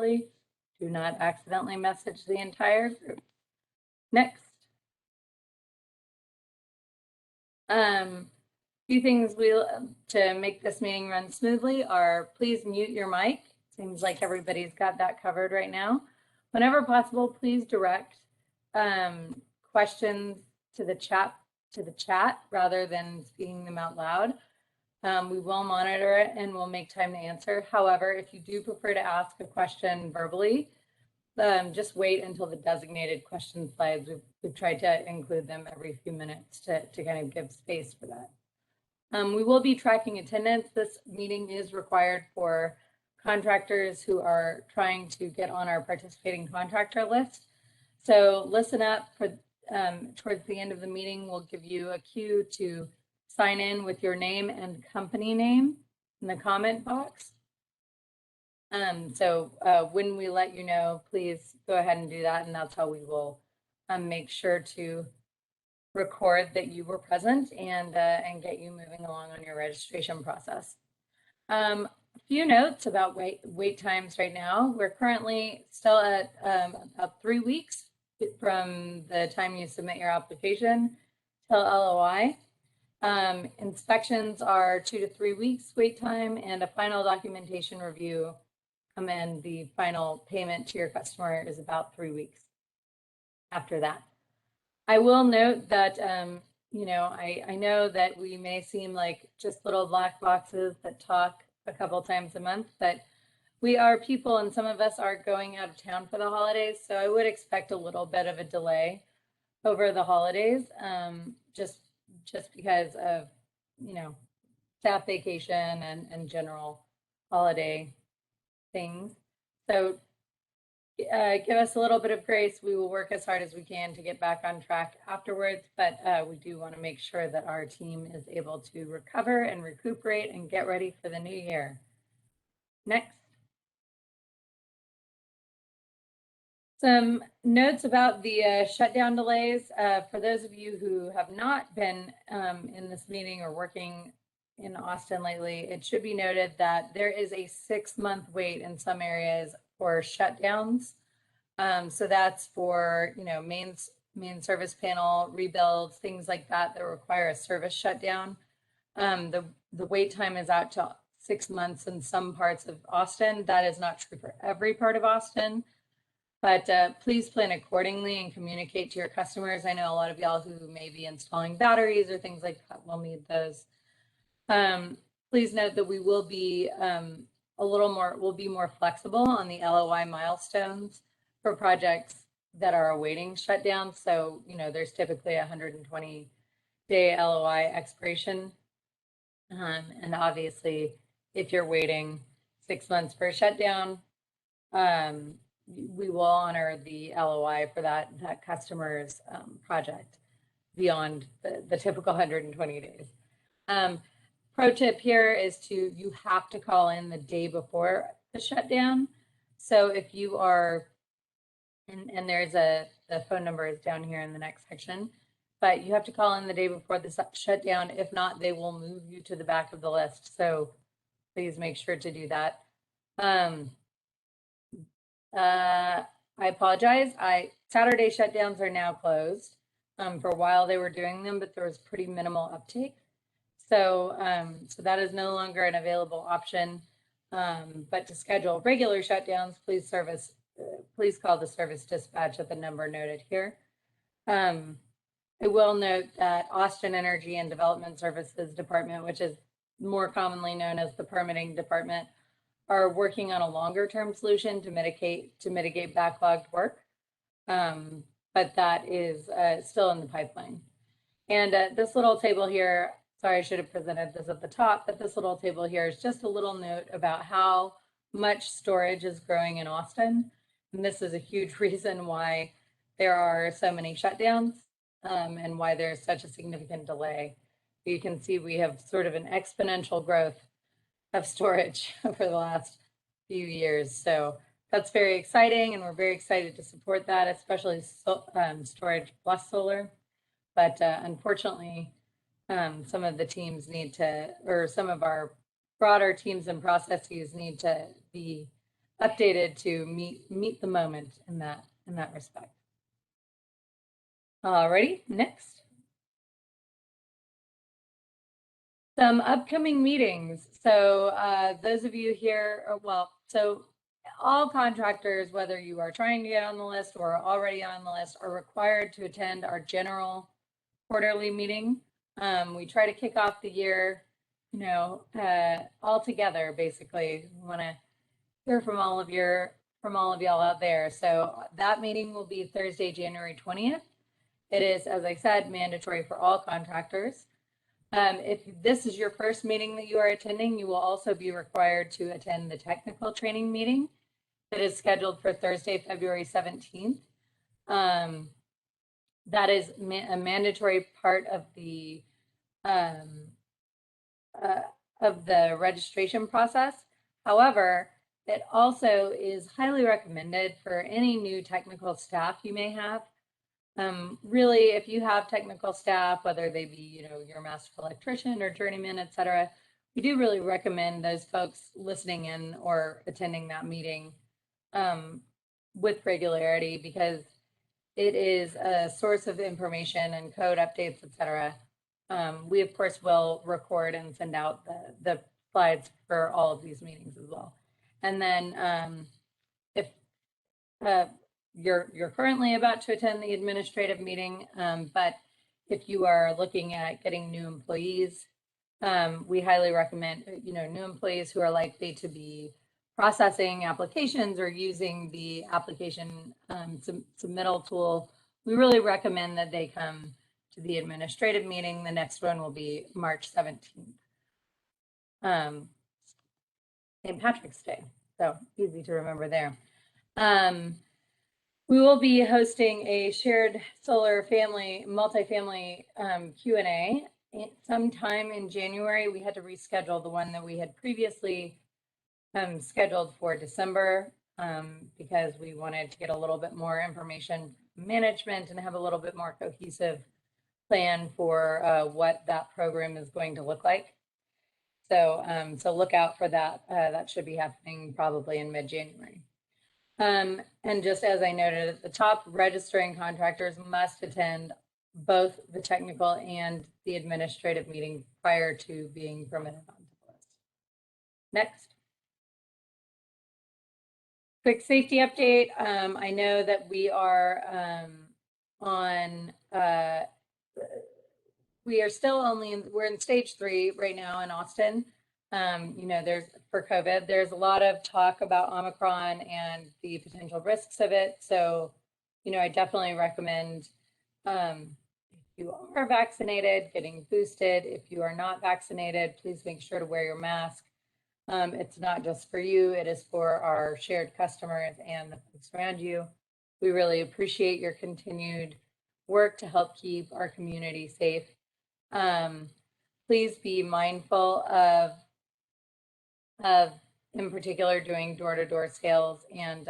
verbally. Do not accidentally message the entire group. Next. Few things to make this meeting run smoothly are please mute your mic. Seems like everybody's got that covered right now. Whenever possible, please direct questions to the chat rather than speaking them out loud. We will monitor it and we'll make time to answer. However, if you do prefer to ask a question verbally, just wait until the designated question slides. We've tried to include them every few minutes to kind of give space for that. We will be tracking attendance. This meeting is required for contractors who are trying to get on our participating contractor list. So listen up for towards the end of the meeting, we'll give you a cue to sign in with your name and company name in the comment box. When we let you know, please go ahead and do that, and that's how we will make sure to record that you were present and get you moving along on your registration process. A few notes about wait times right now. We're currently still at about 3 weeks from the time you submit your application till LOI. Inspections are 2 to 3 weeks wait time, and a final documentation review and the final payment to your customer is about 3 weeks after that. I will note that, I know that we may seem like just little black boxes that talk a couple times a month, but we are people and some of us are going out of town for the holidays. So I would expect a little bit of a delay over the holidays, just because of, staff vacation and general holiday things. So give us a little bit of grace. We will work as hard as we can to get back on track afterwards, but we do want to make sure that our team is able to recover and recuperate and get ready for the new year. Next. Some notes about the shutdown delays. For those of you who have not been in this meeting or working in Austin lately, it should be noted that there is a 6-month wait in some areas for shutdowns. So that's for, main service panel rebuilds, things like that require a service shutdown. The wait time is out to 6 months in some parts of Austin. That is not true for every part of Austin. But please plan accordingly and communicate to your customers. I know a lot of y'all who may be installing batteries or things like that will need those. Please note that we will be we'll be more flexible on the LOI milestones for projects that are awaiting shutdown. So, there's typically a 120-day LOI expiration. And obviously, if you're waiting 6 months for a shutdown, we will honor the LOI for that customer's project beyond the typical 120 days. Pro tip here is you have to call in the day before the shutdown. So if you are, and there's the phone number is down here in the next section, but you have to call in the day before the shutdown. If not, they will move you to the back of the list. So please make sure to do that. I apologize. Saturday shutdowns are now closed. For a while they were doing them, but there was pretty minimal uptake. So, so that is no longer an available option. But to schedule regular shutdowns, please call the service dispatch at the number noted here. I will note that Austin Energy and Development Services Department, which is more commonly known as the permitting department, are working on a longer-term solution to mitigate backlogged work, but that is still in the pipeline. And this little table here, sorry, I should have presented this at the top, but this little table here is just a little note about how much storage is growing in Austin. And this is a huge reason why there are so many shutdowns and why there's such a significant delay. You can see we have sort of an exponential growth of storage over the last few years. So that's very exciting, and we're very excited to support that, especially storage plus solar. But unfortunately, some of the teams need to, or some of our broader teams and processes need to be updated to meet the moment in that respect. Alrighty, next. Some upcoming meetings. So those of you here, so all contractors, whether you are trying to get on the list or already on the list, are required to attend our general quarterly meeting. We try to kick off the year, all together. Basically, we want to hear from all of y'all out there. So that meeting will be Thursday, January 20th. It is, as I said, mandatory for all contractors. If this is your first meeting that you are attending, you will also be required to attend the technical training meeting that is scheduled for Thursday, February 17th. That is a mandatory part of the registration process. However, it also is highly recommended for any new technical staff you may have. Really, if you have technical staff, whether they be, your master electrician or journeyman, etc., we do really recommend those folks listening in or attending that meeting with regularity, because it is a source of information and code updates, etc. We, of course, will record and send out the slides for all of these meetings as well. And then if you're currently about to attend the administrative meeting, but if you are looking at getting new employees, we highly recommend, new employees who are likely to be processing applications or using the application submittal tool. We really recommend that they come to the administrative meeting. The next one will be March 17th, St. Patrick's Day. So easy to remember there. We will be hosting a shared solar multifamily Q&A sometime in January. We had to reschedule the one that we had previously scheduled for December because we wanted to get a little bit more information management and have a little bit more cohesive plan for what that program is going to look like. So, so look out for that. That should be happening probably in mid-January. And just as I noted at the top, registering contractors must attend both the technical and the administrative meeting prior to being permitted onto the list. Next. Quick safety update. I know that we are we are still we're in stage 3 right now in Austin. There's for COVID, there's a lot of talk about Omicron and the potential risks of it. So, I definitely recommend if you are vaccinated, getting boosted. If you are not vaccinated, please make sure to wear your mask. It's not just for you, it is for our shared customers and the folks around you. We really appreciate your continued work to help keep our community safe. Please be mindful of in particular doing door-to-door sales and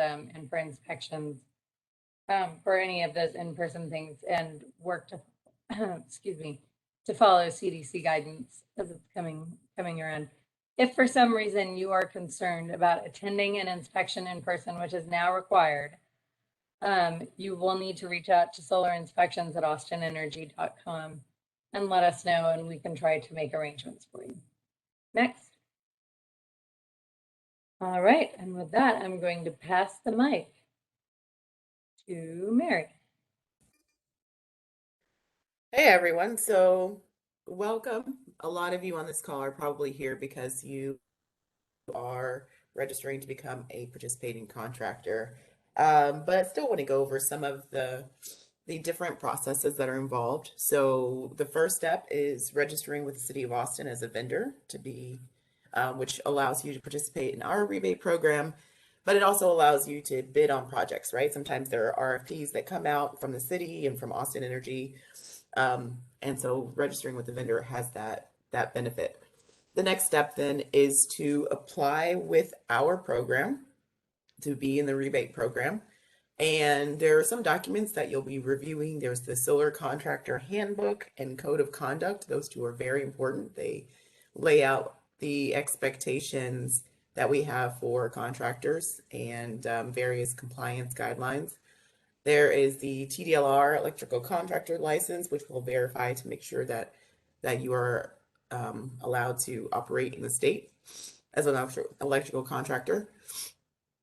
for inspections for any of those in-person things, and work to excuse me, to follow CDC guidance as it's coming around. If for some reason you are concerned about attending an inspection in person, which is now required, you will need to reach out to solarinspections@austinenergy.com and let us know, and we can try to make arrangements for you. Next. All right, and with that, I'm going to pass the mic to Mary. Hey everyone, so welcome. A lot of you on this call are probably here because you are registering to become a participating contractor, but I still want to go over some of the different processes that are involved. So the first step is registering with the City of Austin as a vendor to be which allows you to participate in our rebate program, but it also allows you to bid on projects, right? Sometimes there are RFPs that come out from the city and from Austin Energy. And so registering with the vendor has that benefit. The next step then is to apply with our program to be in the rebate program. And there are some documents that you'll be reviewing. There's the Solar Contractor Handbook and Code of Conduct. Those two are very important. They lay out the expectations that we have for contractors and various compliance guidelines. There is the TDLR electrical contractor license, which will verify to make sure that you are allowed to operate in the state as an electrical contractor.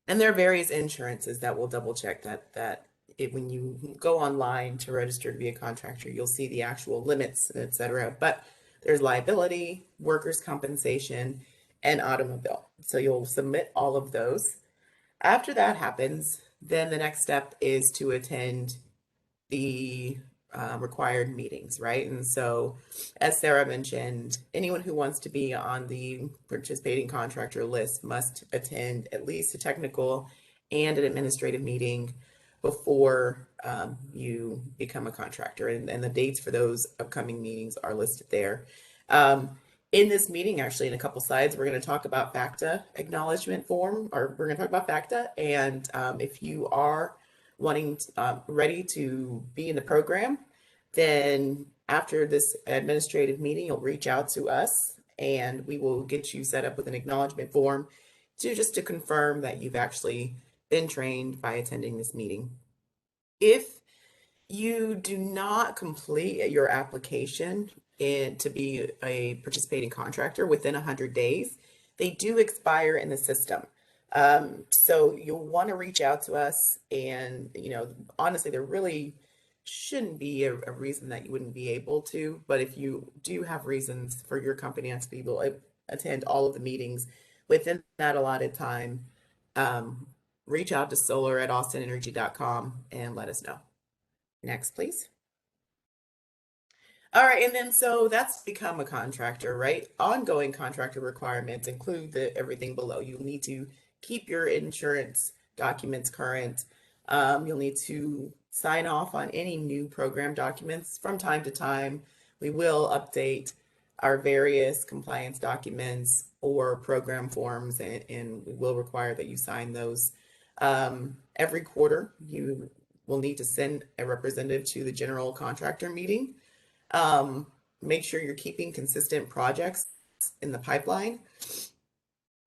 And there are various insurances that will double check that when you go online to register to be a contractor, you'll see the actual limits, etc. But there's liability, workers' compensation, and automobile. So you'll submit all of those. After that happens, then the next step is to attend the required meetings, right? And so, as Sarah mentioned, anyone who wants to be on the participating contractor list must attend at least a technical and an administrative meeting before you become a contractor. And the dates for those upcoming meetings are listed there. In this meeting, actually, in a couple slides, we're going to talk about Facta acknowledgement form, or we're going to talk about Facta. And if you are wanting ready to be in the program, then after this administrative meeting, you'll reach out to us and we will get you set up with an acknowledgement form just to confirm that you've actually been trained by attending this meeting. If you do not complete your application to be a participating contractor within 100 days, they do expire in the system. So you'll want to reach out to us, and honestly, there really shouldn't be a reason that you wouldn't be able to, but if you do have reasons for your company not to be able to attend all of the meetings within that allotted time, reach out to solar@austinenergy.com and let us know. Next, please. All right, and then so that's become a contractor, right? Ongoing contractor requirements include everything below. You need to keep your insurance documents current. You'll need to sign off on any new program documents from time to time. We will update our various compliance documents or program forms, and we will require that you sign those. Every quarter, you will need to send a representative to the general contractor meeting. Make sure you're keeping consistent projects in the pipeline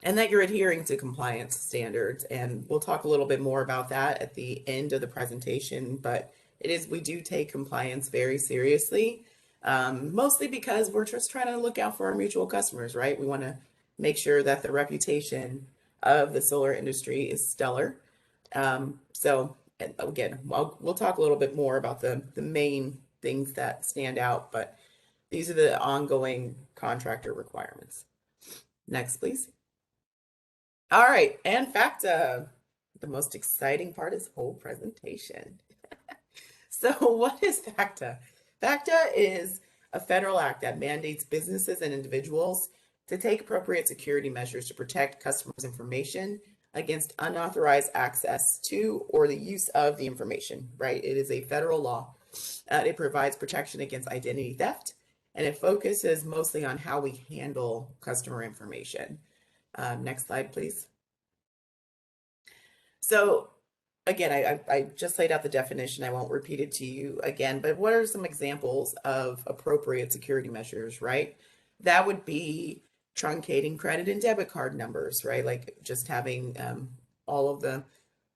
and that you're adhering to compliance standards. And we'll talk a little bit more about that at the end of the presentation, but we do take compliance very seriously, mostly because we're just trying to look out for our mutual customers, right? We want to make sure that the reputation of the solar industry is stellar. So again, we'll talk a little bit more about the main things that stand out, but these are the ongoing contractor requirements. Next, please. All right, and Facta, the most exciting part is the whole presentation. So what is Facta? Facta is a federal act that mandates businesses and individuals to take appropriate security measures to protect customers' information against unauthorized access to or the use of the information, right? It is a federal law. It provides protection against identity theft, and it focuses mostly on how we handle customer information. Next slide, please. So again, I just laid out the definition. I won't repeat it to you again, but what are some examples of appropriate security measures, right? That would be truncating credit and debit card numbers, right? Like just having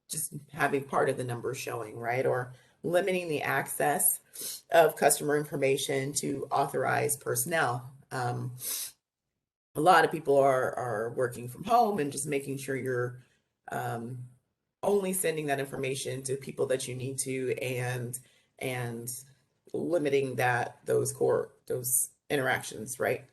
just having part of the number showing, right? Or limiting the access of customer information to authorized personnel. A lot of people are working from home and just making sure you're only sending that information to people that you need to, and limiting those interactions, right?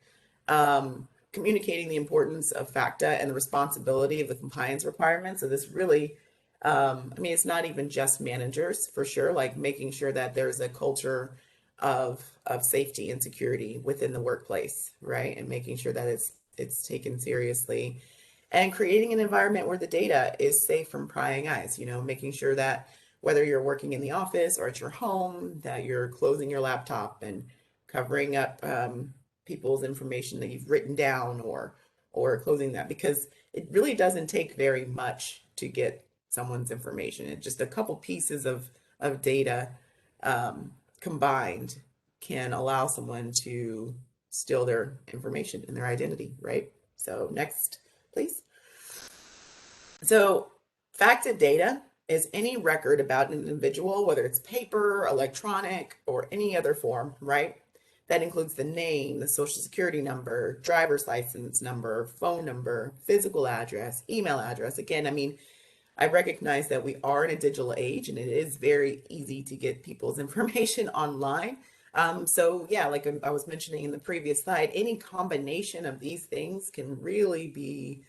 Communicating the importance of Facta and the responsibility of the compliance requirements. So this really, it's not even just managers, for sure, like making sure that there's a culture of safety and security within the workplace, right? And making sure that it's taken seriously, and creating an environment where the data is safe from prying eyes, making sure that whether you're working in the office or at your home, that you're closing your laptop and covering up people's information that you've written down, or closing that, because it really doesn't take very much to get someone's information. It's just a couple pieces of data combined can allow someone to steal their information and their identity, right? So next, please. So Facta data is any record about an individual, whether it's paper, electronic, or any other form, right? That includes the name, the social security number, driver's license number, phone number, physical address, email address. Again, I mean, I recognize that we are in a digital age and it is very easy to get people's information online. So yeah, like I was mentioning in the previous slide, any combination of these things can really be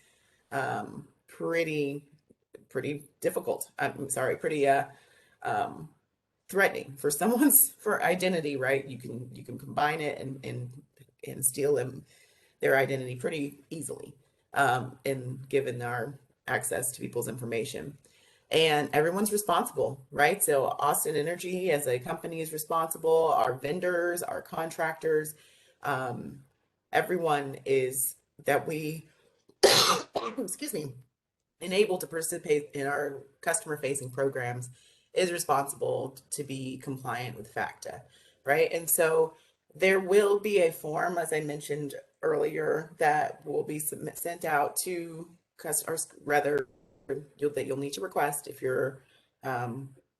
pretty difficult. I'm sorry, pretty threatening for someone's for identity, right? You can combine it and steal them their identity pretty easily, and given our access to people's information. And everyone's responsible, right? So Austin Energy as a company is responsible, our vendors, our contractors, everyone is that we excuse me, enable to participate in our customer facing programs is responsible to be compliant with Facta, right? And so there will be a form, as I mentioned earlier, that will be sent out to customers, rather that you'll need to request if you're a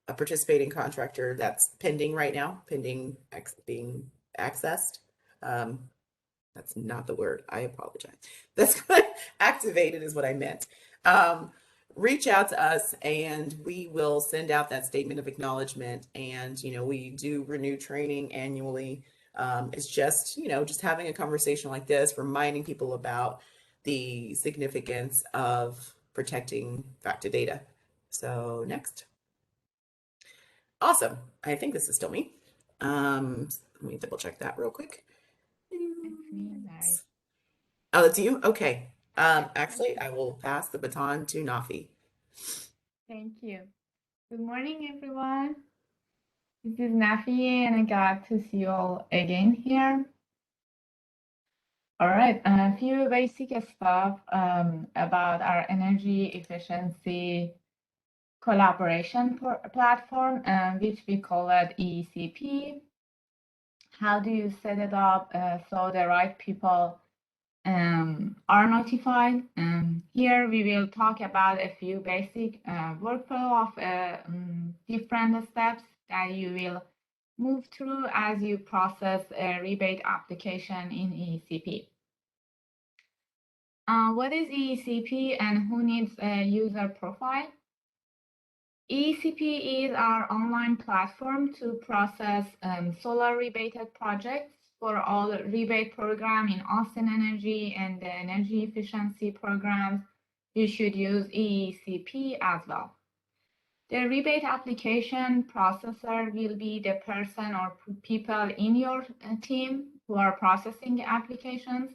participating contractor that's pending right now, pending being accessed. That's not the word. I apologize. That's activated is what I meant. Reach out to us and we will send out that statement of acknowledgement. And, you know, we do renew training annually. It's just, you know, just having a conversation like this, reminding people about the significance of protecting Facta data. So next. Awesome. I think this is still me. Let me double check that real quick. It's me, Mary. Oh, it's you? Okay. Actually, I will pass the baton to Nafi. Thank you. Good morning, everyone. This is Nafi, and I got to see you all again here. All right, a few basic stuff about our energy efficiency collaboration platform, which we call it Eecp. How do you set it up so the right people are notified? Here we will talk about a few basic workflow of different steps that you will move through as you process a rebate application in Eecp. What is Eecp and who needs a user profile? Eecp is our online platform to process solar rebated projects. For all rebate program in Austin Energy and the energy efficiency programs, you should use Eecp as well. The rebate application processor will be the person or people in your team who are processing applications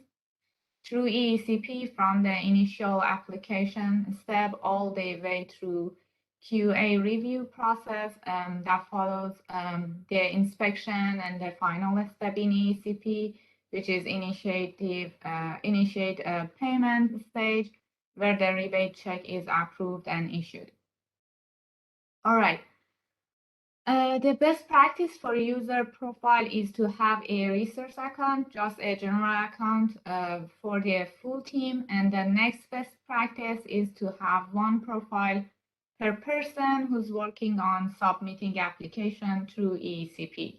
through Eecp from the initial application step all the way through QA review process that follows the inspection and the final step in Eecp, which is initiate a payment stage where the rebate check is approved and issued. All right. The best practice for user profile is to have a resource account, just a general account for the full team. And the next best practice is to have one profile per person who's working on submitting application through Eecp.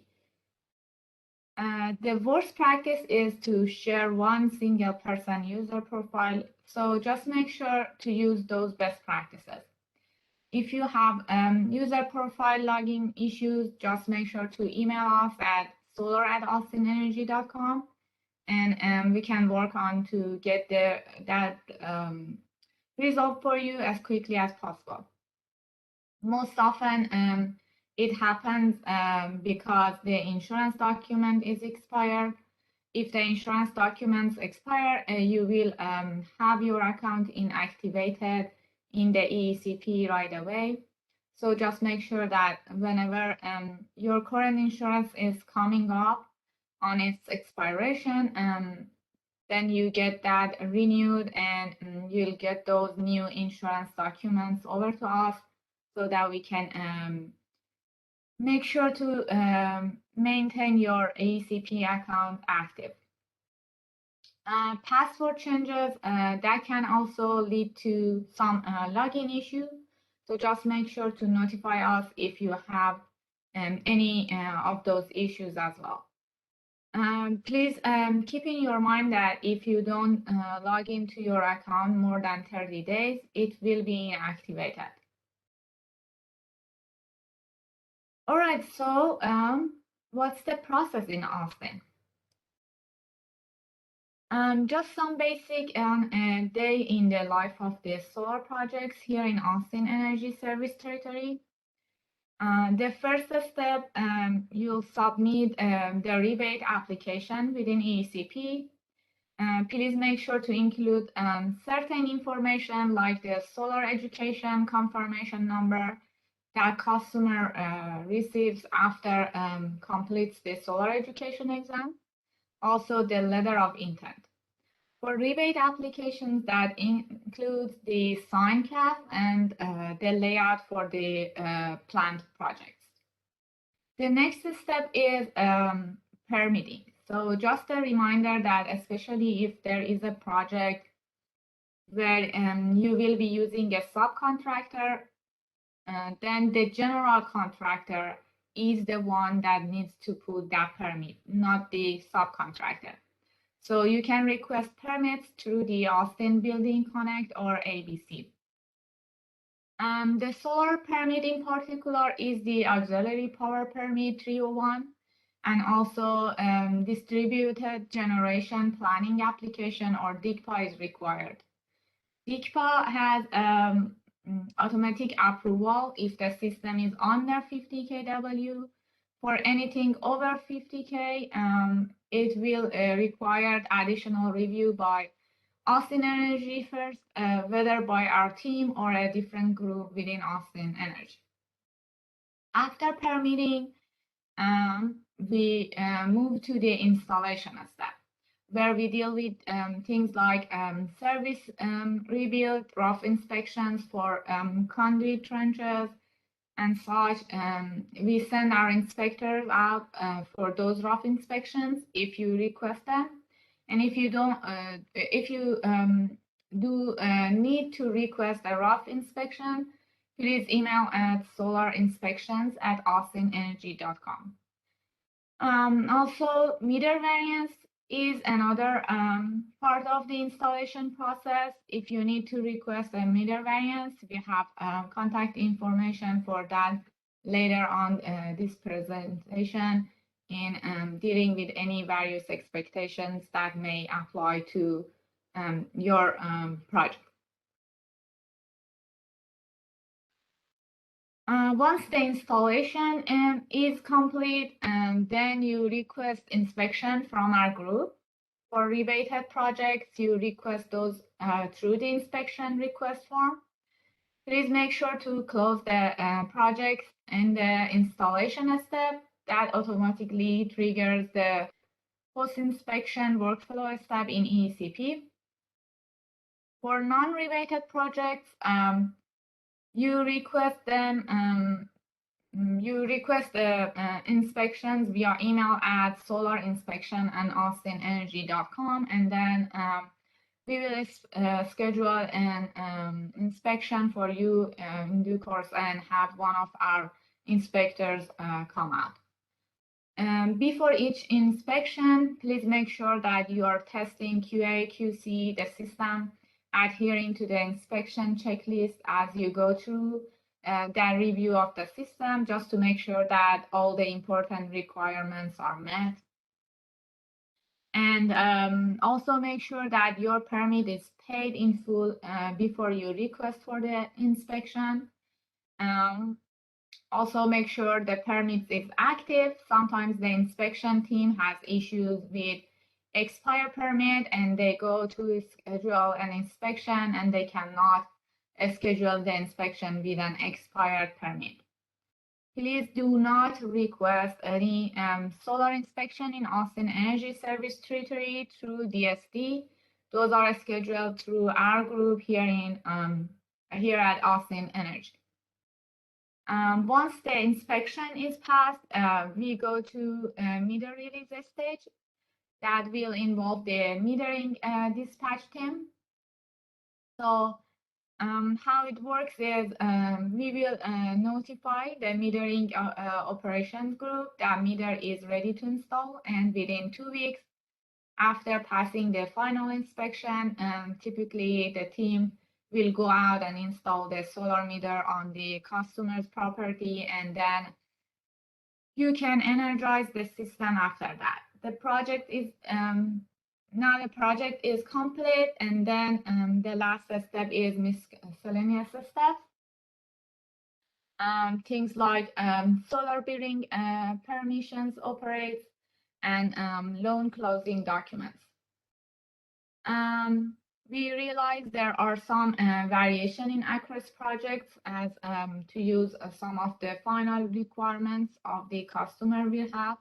The worst practice is to share one single person user profile. So just make sure to use those best practices. If you have user profile logging issues, just make sure to email us at solar@austinenergy.com, and we can work on to get that resolved for you as quickly as possible. Most often, it happens because the insurance document is expired. If the insurance documents expire, you will have your account inactivated in the Eecp right away. So just make sure that whenever your current insurance is coming up on its expiration, then you get that renewed and you'll get those new insurance documents over to us so that we can make sure to maintain your Eecp account active. Password changes, that can also lead to some login issue. So just make sure to notify us if you have any of those issues as well. Please keep in your mind that if you don't log into your account more than 30 days, it will be inactivated. All right, so what's the process in Austin? Just some basic day in the life of the solar projects here in Austin Energy Service Territory. The first step, you'll submit the rebate application within Eecp. Please make sure to include certain information like the solar education confirmation number that customer receives after completes the solar education exam. Also, the letter of intent. For rebate applications, that includes the sign cap and the layout for the planned projects. The next step is permitting. So just a reminder that especially if there is a project where you will be using a subcontractor, then the general contractor is the one that needs to put that permit, not the subcontractor. So you can request permits through the Austin Building Connect or ABC. The solar permit in particular is the Auxiliary Power Permit 301, and also Distributed Generation Planning Application or DGPA is required. DGPA has automatic approval if the system is under 50 kW. For anything over 50K, it will require additional review by Austin Energy first, whether by our team or a different group within Austin Energy. After permitting, we move to the installation step, where we deal with things like service rebuild, rough inspections for conduit trenches, and such. We send our inspectors out for those rough inspections if you request them. And if you don't, if you do need to request a rough inspection, please email at solarinspections@austinenergy.com. Also, meter variance is another part of the installation process. If you need to request a meter variance, we have contact information for that later on this presentation in dealing with any various expectations that may apply to your project. Once the installation is complete, then you request inspection from our group. For rebated projects, you request those through the inspection request form. Please make sure to close the project in the installation step. That automatically triggers the post-inspection workflow step in Eecp. For non-rebated projects, you request them. You request the inspections via email at solarinspection@austinenergy.com, and then we will schedule an inspection for you in due course and have one of our inspectors come out. Before each inspection, please make sure that you are testing QA/QC the system, adhering to the inspection checklist as you go through that review of the system, just to make sure that all the important requirements are met. And also make sure that your permit is paid in full before you request for the inspection. Also make sure the permit is active. Sometimes the inspection team has issues with expired permit and they go to schedule an inspection and they cannot schedule the inspection with an expired permit. Please do not request any solar inspection in Austin Energy Service Territory through DSD. Those are scheduled through our group here at Austin Energy. Once the inspection is passed, we go to meter release stage. that will involve the metering dispatch team. So how it works is we will notify the metering operations group that meter is ready to install, and within 2 weeks after passing the final inspection, typically the team will go out and install the solar meter on the customer's property, and then you can energize the system after that. The project is now the project is complete, and then the last step is miscellaneous steps. Things like solar billing permissions operates and loan closing documents. We realize there are some variation in ACRES projects as to use some of the final requirements of the customer will have.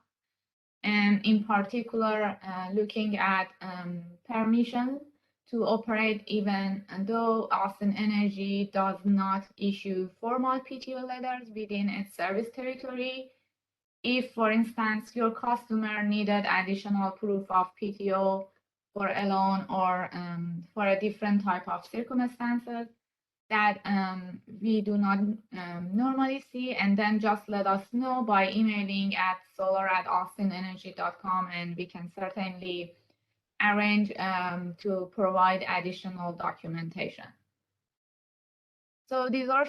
And in particular, looking at permission to operate, even though Austin Energy does not issue formal PTO letters within its service territory. If, for instance, your customer needed additional proof of PTO for a loan or for a different type of circumstances that we do not normally see, and then just let us know by emailing at solar@austinenergy.com, and we can certainly arrange to provide additional documentation. So these are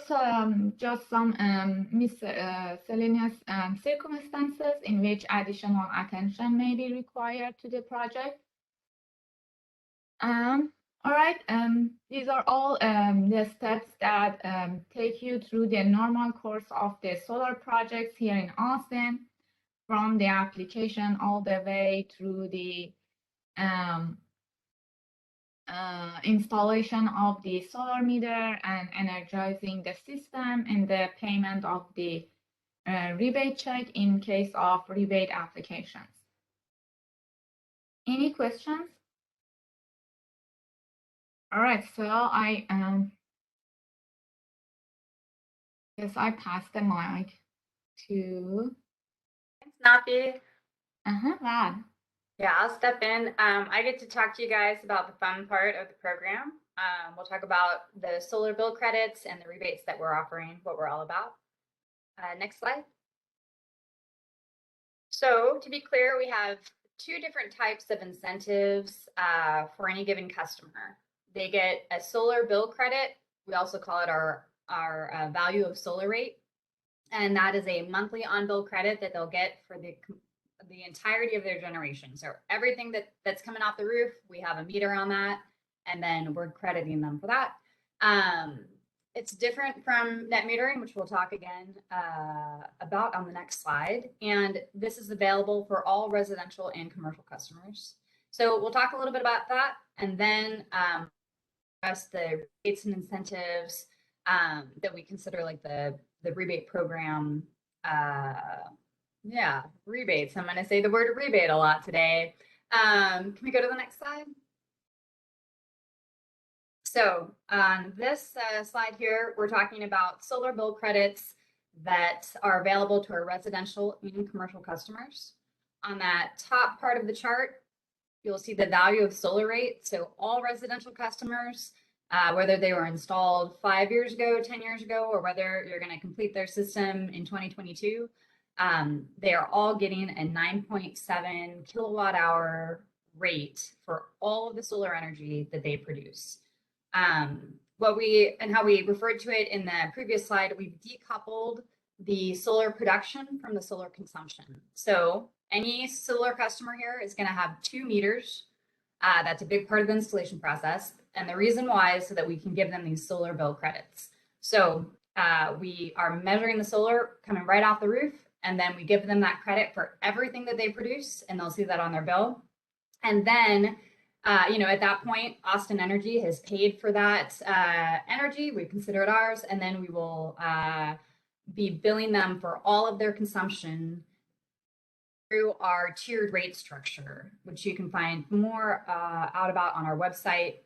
just some miscellaneous circumstances in which additional attention may be required to the project. All right, these are all the steps that take you through the normal course of the solar projects here in Austin, from the application all the way through the installation of the solar meter and energizing the system, and the payment of the rebate check in case of rebate applications. Any questions? All right, so I guess I pass the mic to. Thanks, Nafi. Rad. Yeah, I'll step in. I get to talk to you guys about the fun part of the program. We'll talk about the solar bill credits and the rebates that we're offering, what we're all about. Next slide. So to be clear, we have two different types of incentives for any given customer. They get a solar bill credit. We also call it our value of solar rate. And that is a monthly on-bill credit that they'll get for the entirety of their generation. So everything that's coming off the roof, we have a meter on that, and then we're crediting them for that. It's different from net metering, which we'll talk again about on the next slide. And this is available for all residential and commercial customers. So we'll talk a little bit about that, and then discuss the rebates and incentives that we consider, like the rebate program. Yeah, rebates. I'm going to say the word rebate a lot today. Can we go to the next slide? So on this slide here, we're talking about solar bill credits that are available to our residential and commercial customers. On that top part of the chart, you'll see the value of solar rate. So all residential customers, whether they were installed 5 years ago, 10 years ago, or whether you're going to complete their system in 2022, they are all getting a 9.7 kilowatt hour rate for all of the solar energy that they produce. How we referred to it in the previous slide, we've decoupled the solar production from the solar consumption. So any solar customer here is going to have 2 meters. That's a big part of the installation process. And the reason why is so that we can give them these solar bill credits. So we are measuring the solar coming right off the roof, and then we give them that credit for everything that they produce, and they'll see that on their bill. And then, at that point, Austin Energy has paid for that energy. We consider it ours, and then we will be billing them for all of their consumption through our tiered rate structure, which you can find more out about on our website.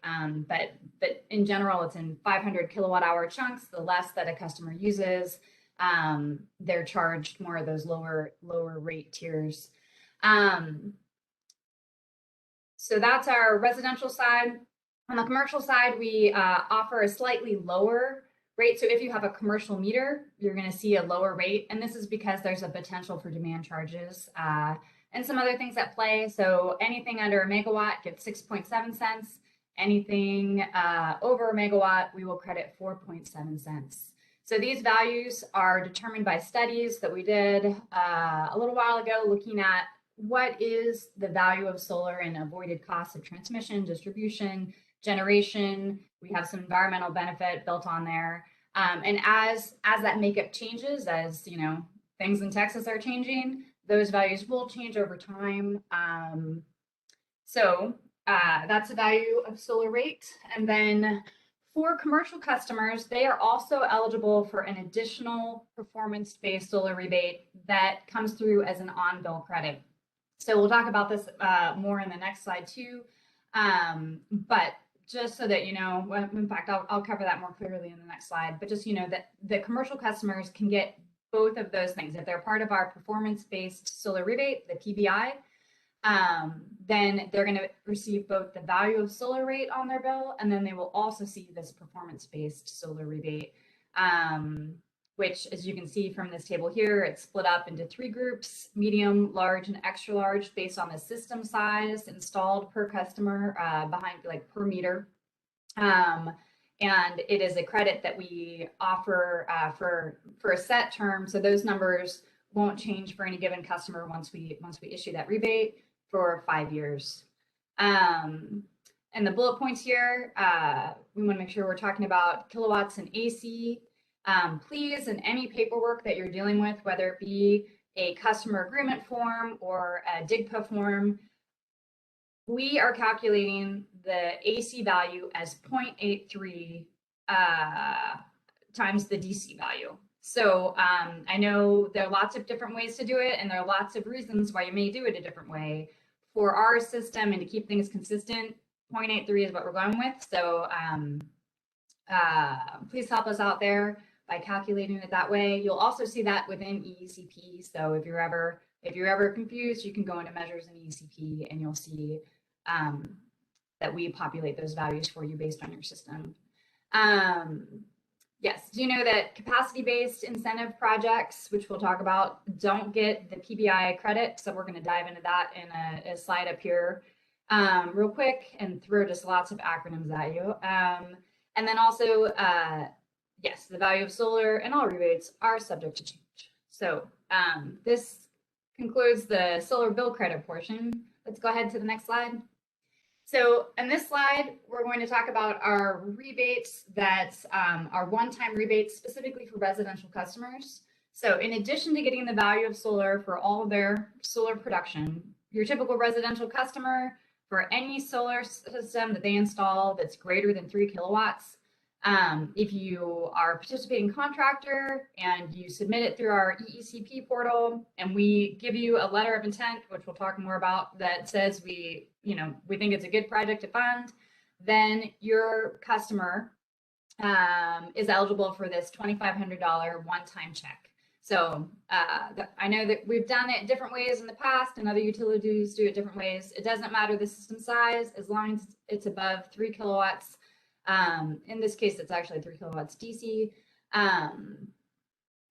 But in general, it's in 500 kilowatt hour chunks. The less that a customer uses, they're charged more of those lower rate tiers. So that's our residential side. On the commercial side, we offer a slightly lower rate. So if you have a commercial meter, you're going to see a lower rate. And this is because there's a potential for demand charges and some other things at play. So anything under a megawatt gets 6.7 cents. Anything over a megawatt, we will credit 4.7 cents. So these values are determined by studies that we did a little while ago, looking at what is the value of solar and avoided costs of transmission, distribution, generation. We have some environmental benefit built on there. And as that makeup changes, as you know, things in Texas are changing, those values will change over time. So that's the value of solar rate. And then for commercial customers, they are also eligible for an additional performance-based solar rebate that comes through as an on-bill credit. So we'll talk about this more in the next slide too. But just so that you know, in fact, I'll cover that more clearly in the next slide, but just, you know, that the commercial customers can get both of those things. If they're part of our performance-based solar rebate, the PBI, then they're going to receive both the value of solar rate on their bill, and then they will also see this performance-based solar rebate, which, as you can see from this table here, it's split up into 3 groups: medium, large, and extra large, based on the system size installed per customer, behind like per meter. And it is a credit that we offer for a set term, so those numbers won't change for any given customer once we issue that rebate for 5 years. And the bullet points here, we want to make sure we're talking about kilowatts and AC. Please, in any paperwork that you're dealing with, whether it be a customer agreement form or a DIGPA form, we are calculating the AC value as 0.83 times the DC value. So I know there are lots of different ways to do it, and there are lots of reasons why you may do it a different way. For our system and to keep things consistent, 0.83 is what we're going with. So please help us out there by calculating it that way. You'll also see that within Eecp. So if you're ever confused, you can go into measures in Eecp and you'll see that we populate those values for you based on your system. Yes, do you know that capacity-based incentive projects, which we'll talk about, don't get the PBI credit? So we're going to dive into that in a slide up here real quick and throw just lots of acronyms at you. And then also, yes, the value of solar and all rebates are subject to change. So this concludes the solar bill credit portion. Let's go ahead to the next slide. So in this slide, we're going to talk about our rebates that are one-time rebates specifically for residential customers. So in addition to getting the value of solar for all of their solar production, your typical residential customer, for any solar system that they install that's greater than 3 kilowatts, if you are a participating contractor and you submit it through our Eecp portal, and we give you a letter of intent, which we'll talk more about, that says we think it's a good project to fund, then your customer is eligible for this $2,500 one-time check. So I know that we've done it different ways in the past, and other utilities do it different ways. It doesn't matter the system size, as long as it's above 3 kilowatts. In this case, it's actually 3 kilowatts DC.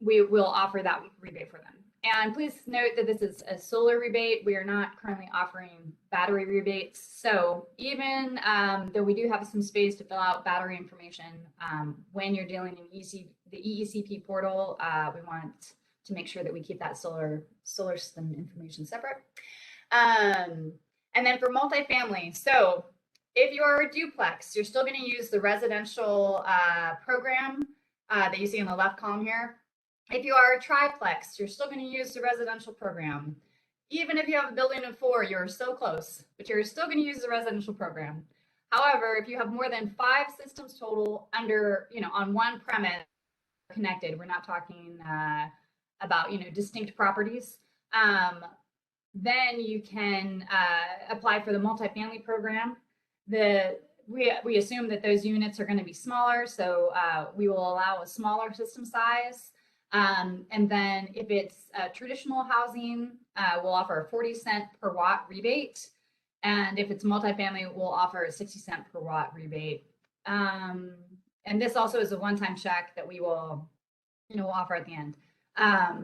We will offer that rebate for them. And please note that this is a solar rebate. We are not currently offering battery rebates. So even though we do have some space to fill out battery information, when you're dealing in the Eecp portal, we want to make sure that we keep that solar system information separate. And then for multifamily, so if you're a duplex, you're still going to use the residential program that you see in the left column here. If you are a triplex, you're still going to use the residential program. Even if you have a building of 4, you're so close, but you're still going to use the residential program. However, if you have more than 5 systems total under, on one premise connected, we're not talking about, distinct properties, then you can apply for the multifamily program. We assume that those units are going to be smaller, so we will allow a smaller system size. And then if it's traditional housing, we'll offer a 40 cent per watt rebate. And if it's multifamily, we'll offer a 60 cent per watt rebate. And this also is a one-time check that we will, we'll offer at the end.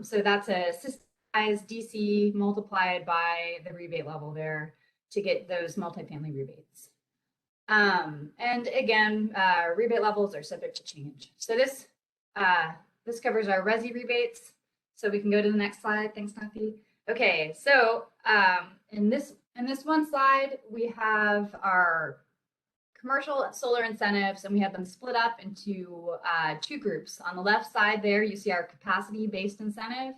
So that's a system size DC multiplied by the rebate level there to get those multifamily rebates. And again, rebate levels are subject to change. So this covers our resi rebates. So we can go to the next slide. Thanks, Nafi. Okay, so in this one slide, we have our commercial solar incentives, and we have them split up into two groups. On the left side there, you see our capacity-based incentive,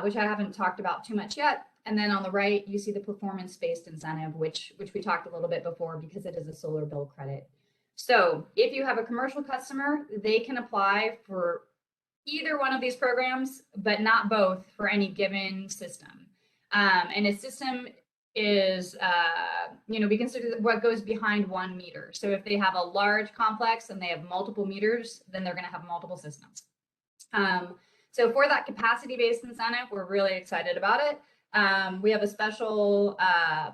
which I haven't talked about too much yet. And then on the right, you see the performance-based incentive, which we talked a little bit before because it is a solar bill credit. So if you have a commercial customer, they can apply for either one of these programs, but not both for any given system. And a system is, we consider what goes behind 1 meter. So if they have a large complex and they have multiple meters, then they're going to have multiple systems. So for that capacity-based incentive, we're really excited about it. We have a special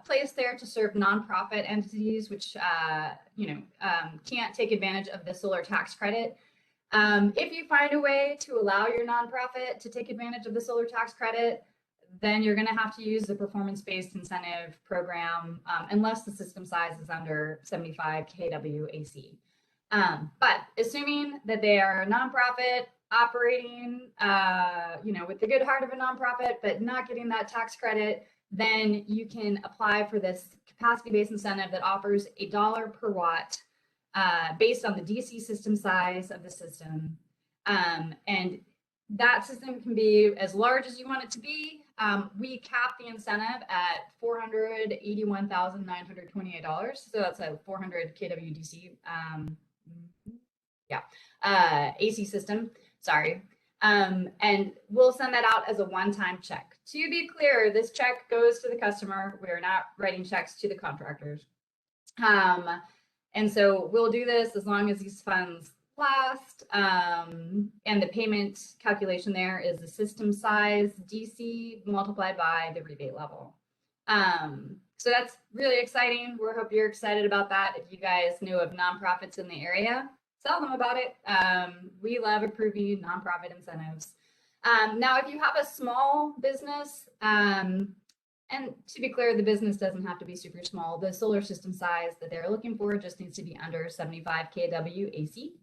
place there to serve nonprofit entities, which can't take advantage of the solar tax credit. If you find a way to allow your nonprofit to take advantage of the solar tax credit, then you're going to have to use the performance-based incentive program unless the system size is under 75 kW AC. But assuming that they are a nonprofit operating, with the good heart of a nonprofit, but not getting that tax credit, then you can apply for this capacity-based incentive that offers $1 per watt based on the DC system size of the system. And that system can be as large as you want it to be. We cap the incentive at $481,928. So that's a 400 kW DC, AC system, sorry. And we'll send that out as a one-time check. To be clear, this check goes to the customer. We are not writing checks to the contractors. And so we'll do this as long as these funds last. And the payment calculation there is the system size DC multiplied by the rebate level. So that's really exciting. We hope you're excited about that. If you guys know of nonprofits in the area, tell them about it. We love approving nonprofit incentives. Now, if you have a small business, and to be clear, the business doesn't have to be super small. The solar system size that they're looking for just needs to be under 75 kW AC.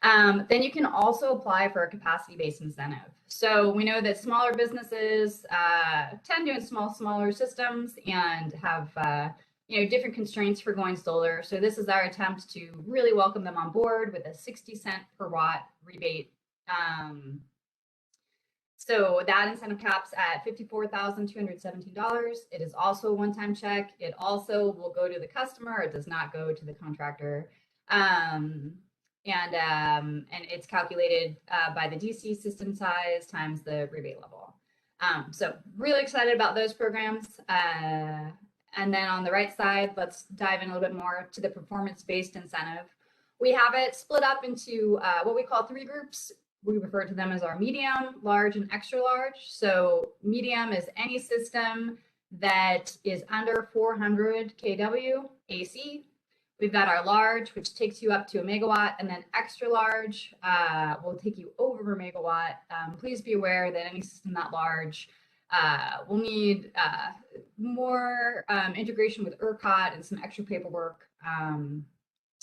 Then you can also apply for a capacity-based incentive. So we know that smaller businesses tend to install smaller systems and have different constraints for going solar. So this is our attempt to really welcome them on board with a 60 cent per watt rebate. So that incentive caps at $54,217. It is also a one-time check. It also will go to the customer. It does not go to the contractor. And it's calculated by the DC system size times the rebate level. So really excited about those programs. And then on the right side, let's dive in a little bit more to the performance-based incentive. We have it split up into what we call 3 groups. We refer to them as our medium, large, and extra large. So medium is any system that is under 400 kW AC. We've got our large, which takes you up to a megawatt, and then extra large will take you over a megawatt. Please be aware that any system that large will need more integration with ERCOT and some extra paperwork,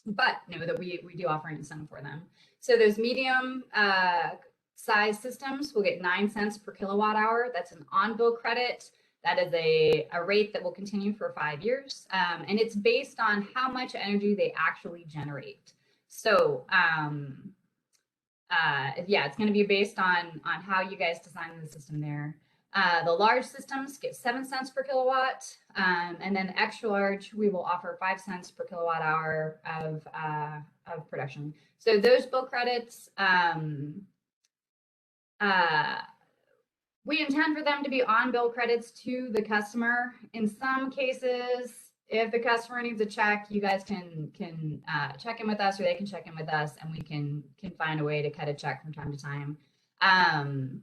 but know that we do offer an incentive for them. So those medium size systems will get 9 cents per kilowatt hour. That's an on-bill credit. That is a rate that will continue for 5 years. And it's based on how much energy they actually generate. So it's going to be based on how you guys design the system there. The large systems get 7 cents per kilowatt. And then the extra large, we will offer 5 cents per kilowatt hour of production. So those bill credits, we intend for them to be on-bill credits to the customer. In some cases, if the customer needs a check, you guys can check in with us, or they can check in with us, and we can find a way to cut a check from time to time. And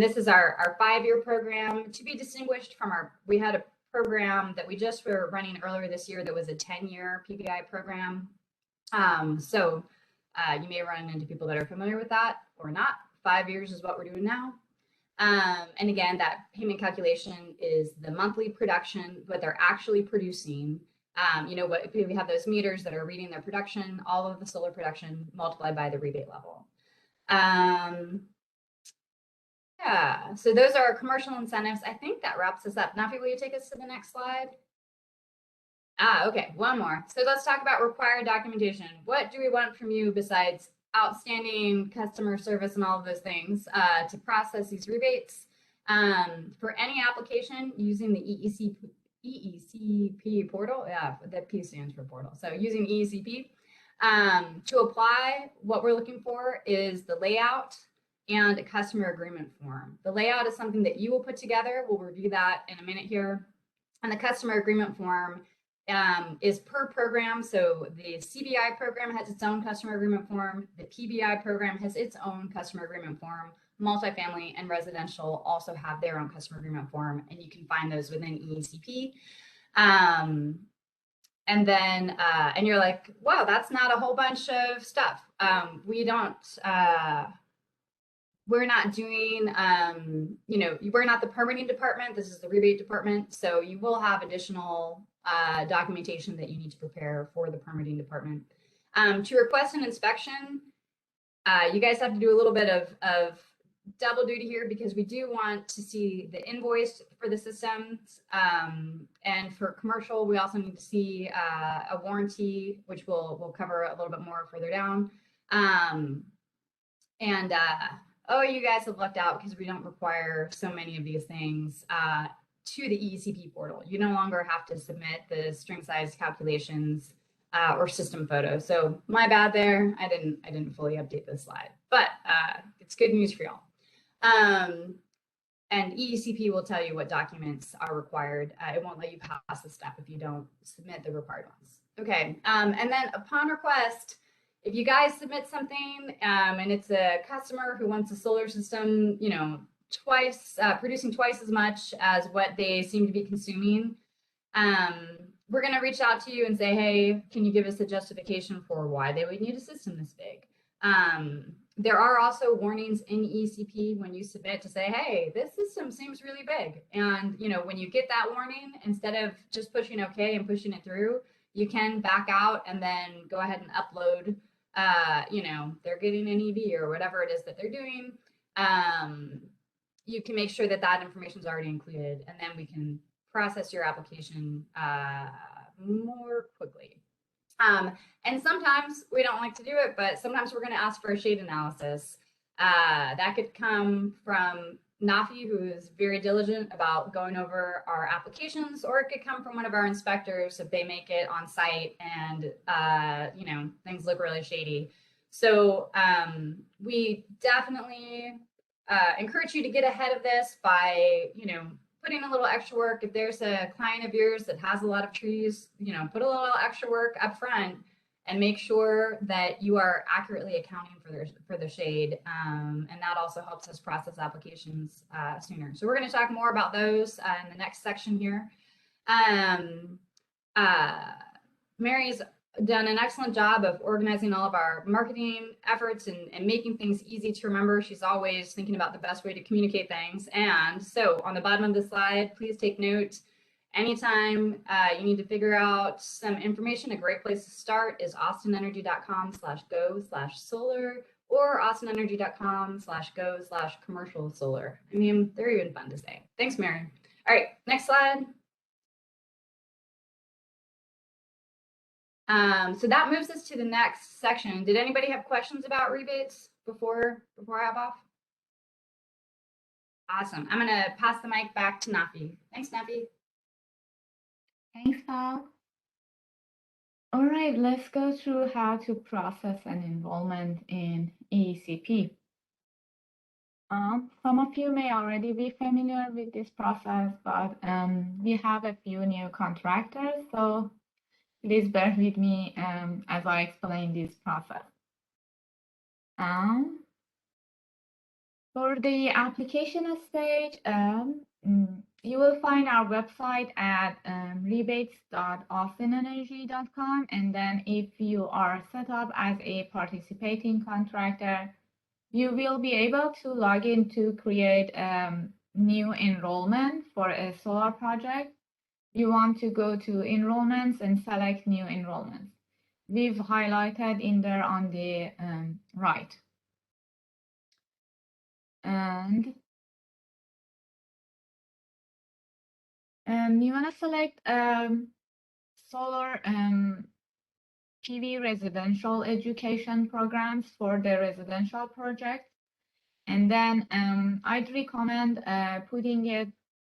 this is our 5-year program, to be distinguished from we had a program that we just were running earlier this year that was a 10-year PBI program. So you may run into people that are familiar with that or not. 5 years is what we're doing now. And again, that payment calculation is the monthly production, what they're actually producing. You know, what we have those meters that are reading their production, all of the solar production multiplied by the rebate level. Yeah, so those are our commercial incentives. I think that wraps us up. Nafi, will you take us to the next slide? Okay, one more. So let's talk about required documentation. What do we want from you besides outstanding customer service and all of those things to process these rebates? For any application using the Eecp portal, yeah, the P stands for portal. So using Eecp, to apply, what we're looking for is the layout and a customer agreement form. The layout is something that you will put together. We'll review that in a minute here. And the customer agreement form is per program. So the CBI program has its own customer agreement form. The PBI program has its own customer agreement form. Multifamily and residential also have their own customer agreement form, and you can find those within Eecp. And then, and you're like, wow, that's not a whole bunch of stuff. We're not doing, you know, we're not the permitting department. This is the rebate department. So you will have additional documentation that you need to prepare for the permitting department. To request an inspection, you guys have to do a little bit of double duty here because we do want to see the invoice for the systems. And for commercial, we also need to see a warranty, which we'll cover a little bit more further down. Oh, you guys have lucked out because we don't require so many of these things to the Eecp portal. You no longer have to submit the string size calculations or system photos. So my bad there. I didn't fully update this slide, but it's good news for y'all. And Eecp will tell you what documents are required. It won't let you pass the step if you don't submit the required ones. Okay, and then upon request, if you guys submit something and it's a customer who wants a solar system, you know, producing twice as much as what they seem to be consuming, we're going to reach out to you and say, hey, can you give us a justification for why they would need a system this big? There are also warnings in Eecp when you submit to say, hey, this system seems really big. And, you know, when you get that warning, instead of just pushing OK and pushing it through, you can back out and then go ahead and upload, you know, they're getting an EV or whatever it is that they're doing. You can make sure that that information is already included, and then we can process your application more quickly. And sometimes we don't like to do it, but sometimes we're going to ask for a shade analysis. That could come from Nafi, who is very diligent about going over our applications, or it could come from one of our inspectors if they make it on site and, you know, things look really shady. So we definitely encourage you to get ahead of this by, you know, putting a little extra work. If there's a client of yours that has a lot of trees, you know, put a little extra work up front and make sure that you are accurately accounting for the shade. And that also helps us process applications sooner. So we're going to talk more about those in the next section here. Mary's done an excellent job of organizing all of our marketing efforts and making things easy to remember. She's always thinking about the best way to communicate things. And so on the bottom of the slide, please take note. Anytime you need to figure out some information, a great place to start is austinenergy.com/go/solar or austinenergy.com/go/commercial solar. I mean, they're even fun to say. Thanks, Mary. All right, next slide. So that moves us to the next section. Did anybody have questions about rebates before I hop off? Awesome. I'm going to pass the mic back to Nafi. Thanks, Nafi. Thanks, Val. All right, let's go through how to process an enrollment in Eecp. Some of you may already be familiar with this process, but we have a few new contractors, so please bear with me as I explain this process. For the application stage, you will find our website at rebates.austinenergy.com. And then if you are set up as a participating contractor, you will be able to log in to create new enrollment for a solar project. You want to go to enrollments and select new enrollments. We've highlighted in there on the right. And you want to select solar PV residential education programs for the residential project. And then I'd recommend putting it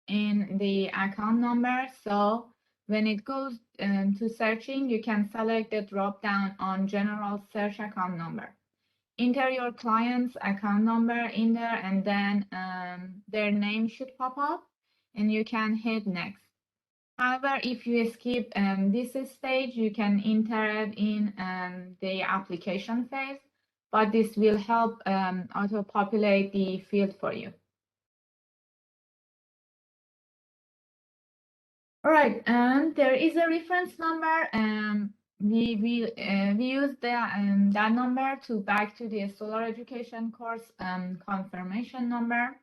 in the account number. So when it goes to searching, you can select the drop down on general search account number. Enter your client's account number in there, and then their name should pop up and you can hit next. However, if you skip this stage, you can enter it in the application phase, but this will help auto-populate the field for you. All right, and there is a reference number. We use that number to back to the solar education course confirmation number.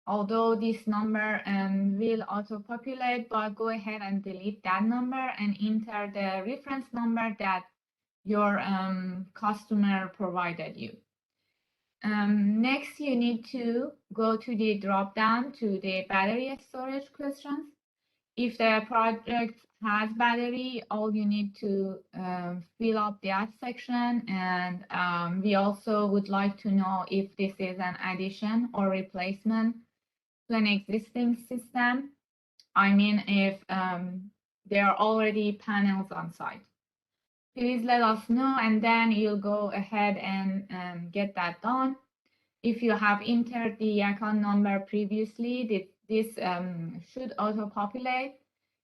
Although this number will auto-populate, but go ahead and delete that number and enter the reference number that your customer provided you. Next, you need to go to the drop-down to the battery storage questions. If the project has battery, all you need to fill up that section. And we also would like to know if this is an addition or replacement to an existing system. I mean, if there are already panels on site. Please let us know, and then you'll go ahead and get that done. If you have entered the account number previously, this should auto-populate.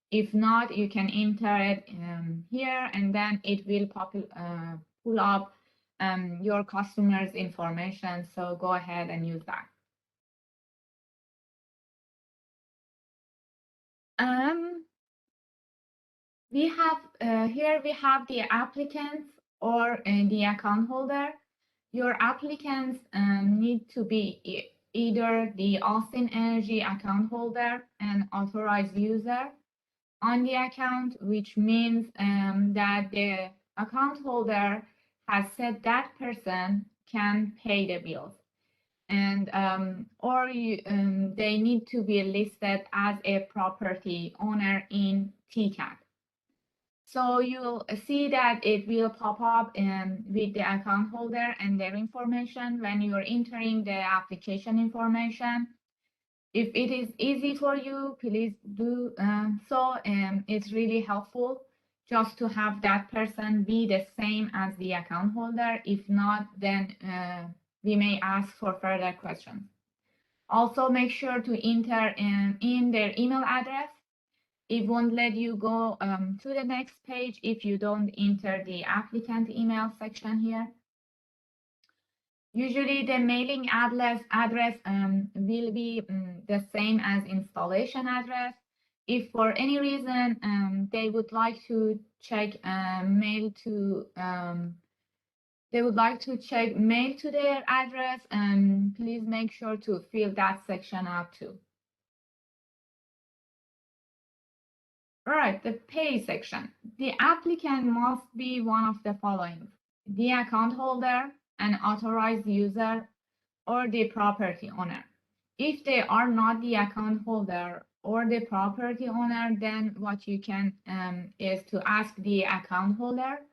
If not, you can enter it here, and then it will pull up your customer's information. So go ahead and use that. We have here we have the applicants or the account holder. Your applicants need to be either the Austin Energy account holder and authorized user on the account, which means that the account holder has said that person can pay the bills. And or they need to be listed as a property owner in Eecp. So you'll see that it will pop up with the account holder and their information when you're entering the application information. If it is easy for you, please do so. It's really helpful just to have that person be the same as the account holder. If not, then we may ask for further questions. Also, make sure to enter in their email address. It won't let you go to the next page if you don't enter the applicant email section here. Usually the mailing address will be the same as installation address. If for any reason they would like to check mail to their address, please make sure to fill that section out too. All right, the pay section. The applicant must be one of the following: the account holder, an authorized user, or the property owner. If they are not the account holder or the property owner, then what you can is to ask the account holder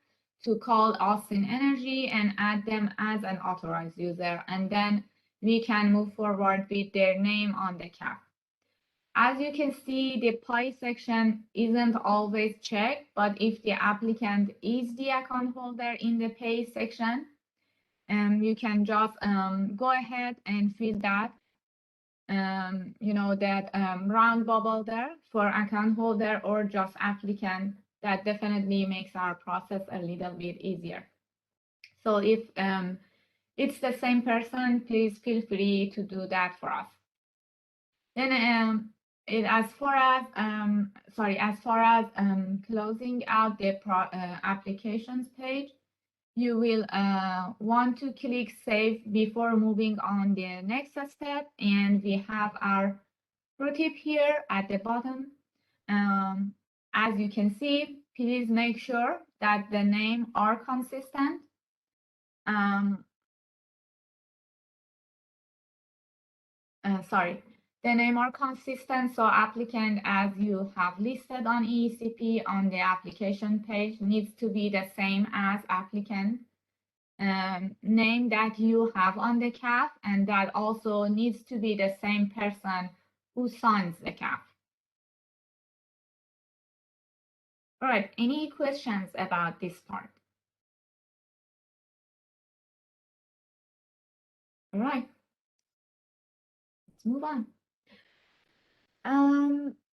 to call Austin Energy and add them as an authorized user, and then we can move forward with their name on the cap. As you can see, the pay section isn't always checked, but if the applicant is the account holder in the pay section, you can just go ahead and fill that, that round bubble there for account holder or just applicant. That definitely makes our process a little bit easier. So if it's the same person, please feel free to do that for us. Then as far as closing out the applications page, you will want to click save before moving on the next step. And we have our pro tip here at the bottom. As you can see, please make sure that the names are consistent. The name are consistent, so applicant as you have listed on Eecp on the application page needs to be the same as applicant name that you have on the CAF, and that also needs to be the same person who signs the CAF. All right, any questions about this part? All right, let's move on.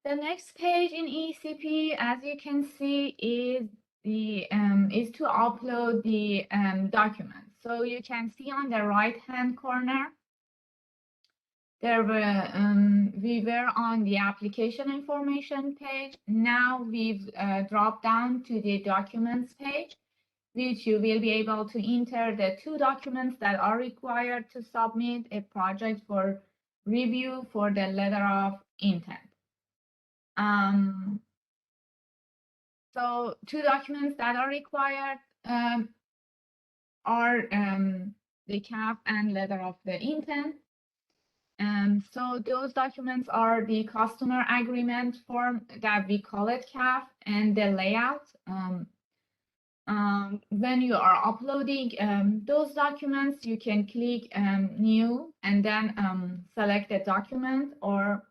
The next page in Eecp, as you can see, is to upload the document. So you can see on the right-hand corner, we were on the application information page. Now we've dropped down to the documents page, which you will be able to enter the 2 documents that are required to submit a project for review for the letter of intent. So 2 documents that are required are the CAF and letter of the intent. So those documents are the customer agreement form that we call it CAF, and the layout. When you are uploading those documents, you can click new and then select the document, or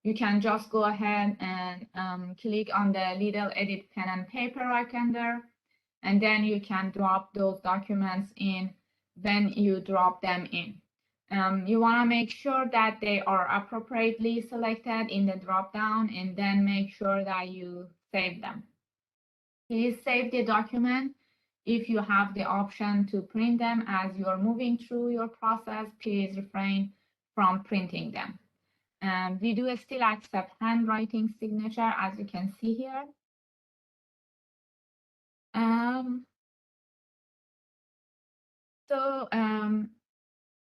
you can just go ahead and click on the little edit pen and paper icon there, and then you can drop those documents in when you drop them in. You want to make sure that they are appropriately selected in the drop down, and then make sure that you save them. Please save the document. If you have the option to print them as you are moving through your process, please refrain from printing them. We do still accept handwriting signature, as you can see here.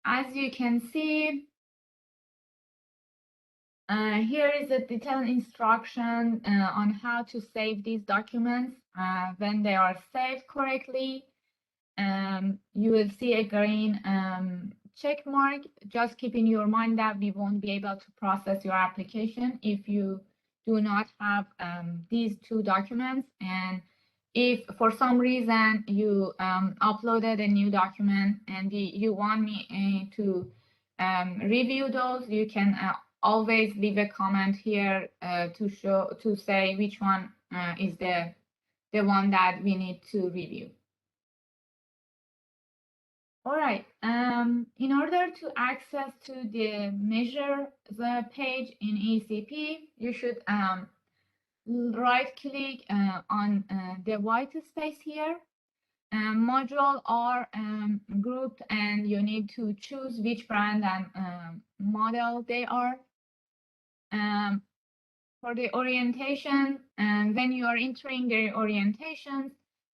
As you can see, here is a detailed instruction on how to save these documents. When they are saved correctly, you will see a green check mark. Just keep in your mind that we won't be able to process your application if you do not have these 2 documents. And if for some reason you uploaded a new document and you want me to review those, you can always leave a comment here to say which one is the one that we need to review. All right, in order to access to the measure the page in Eecp, you should right click on the white space here. Module are grouped, and you need to choose which brand and model they are. For the orientation, and when you are entering the orientations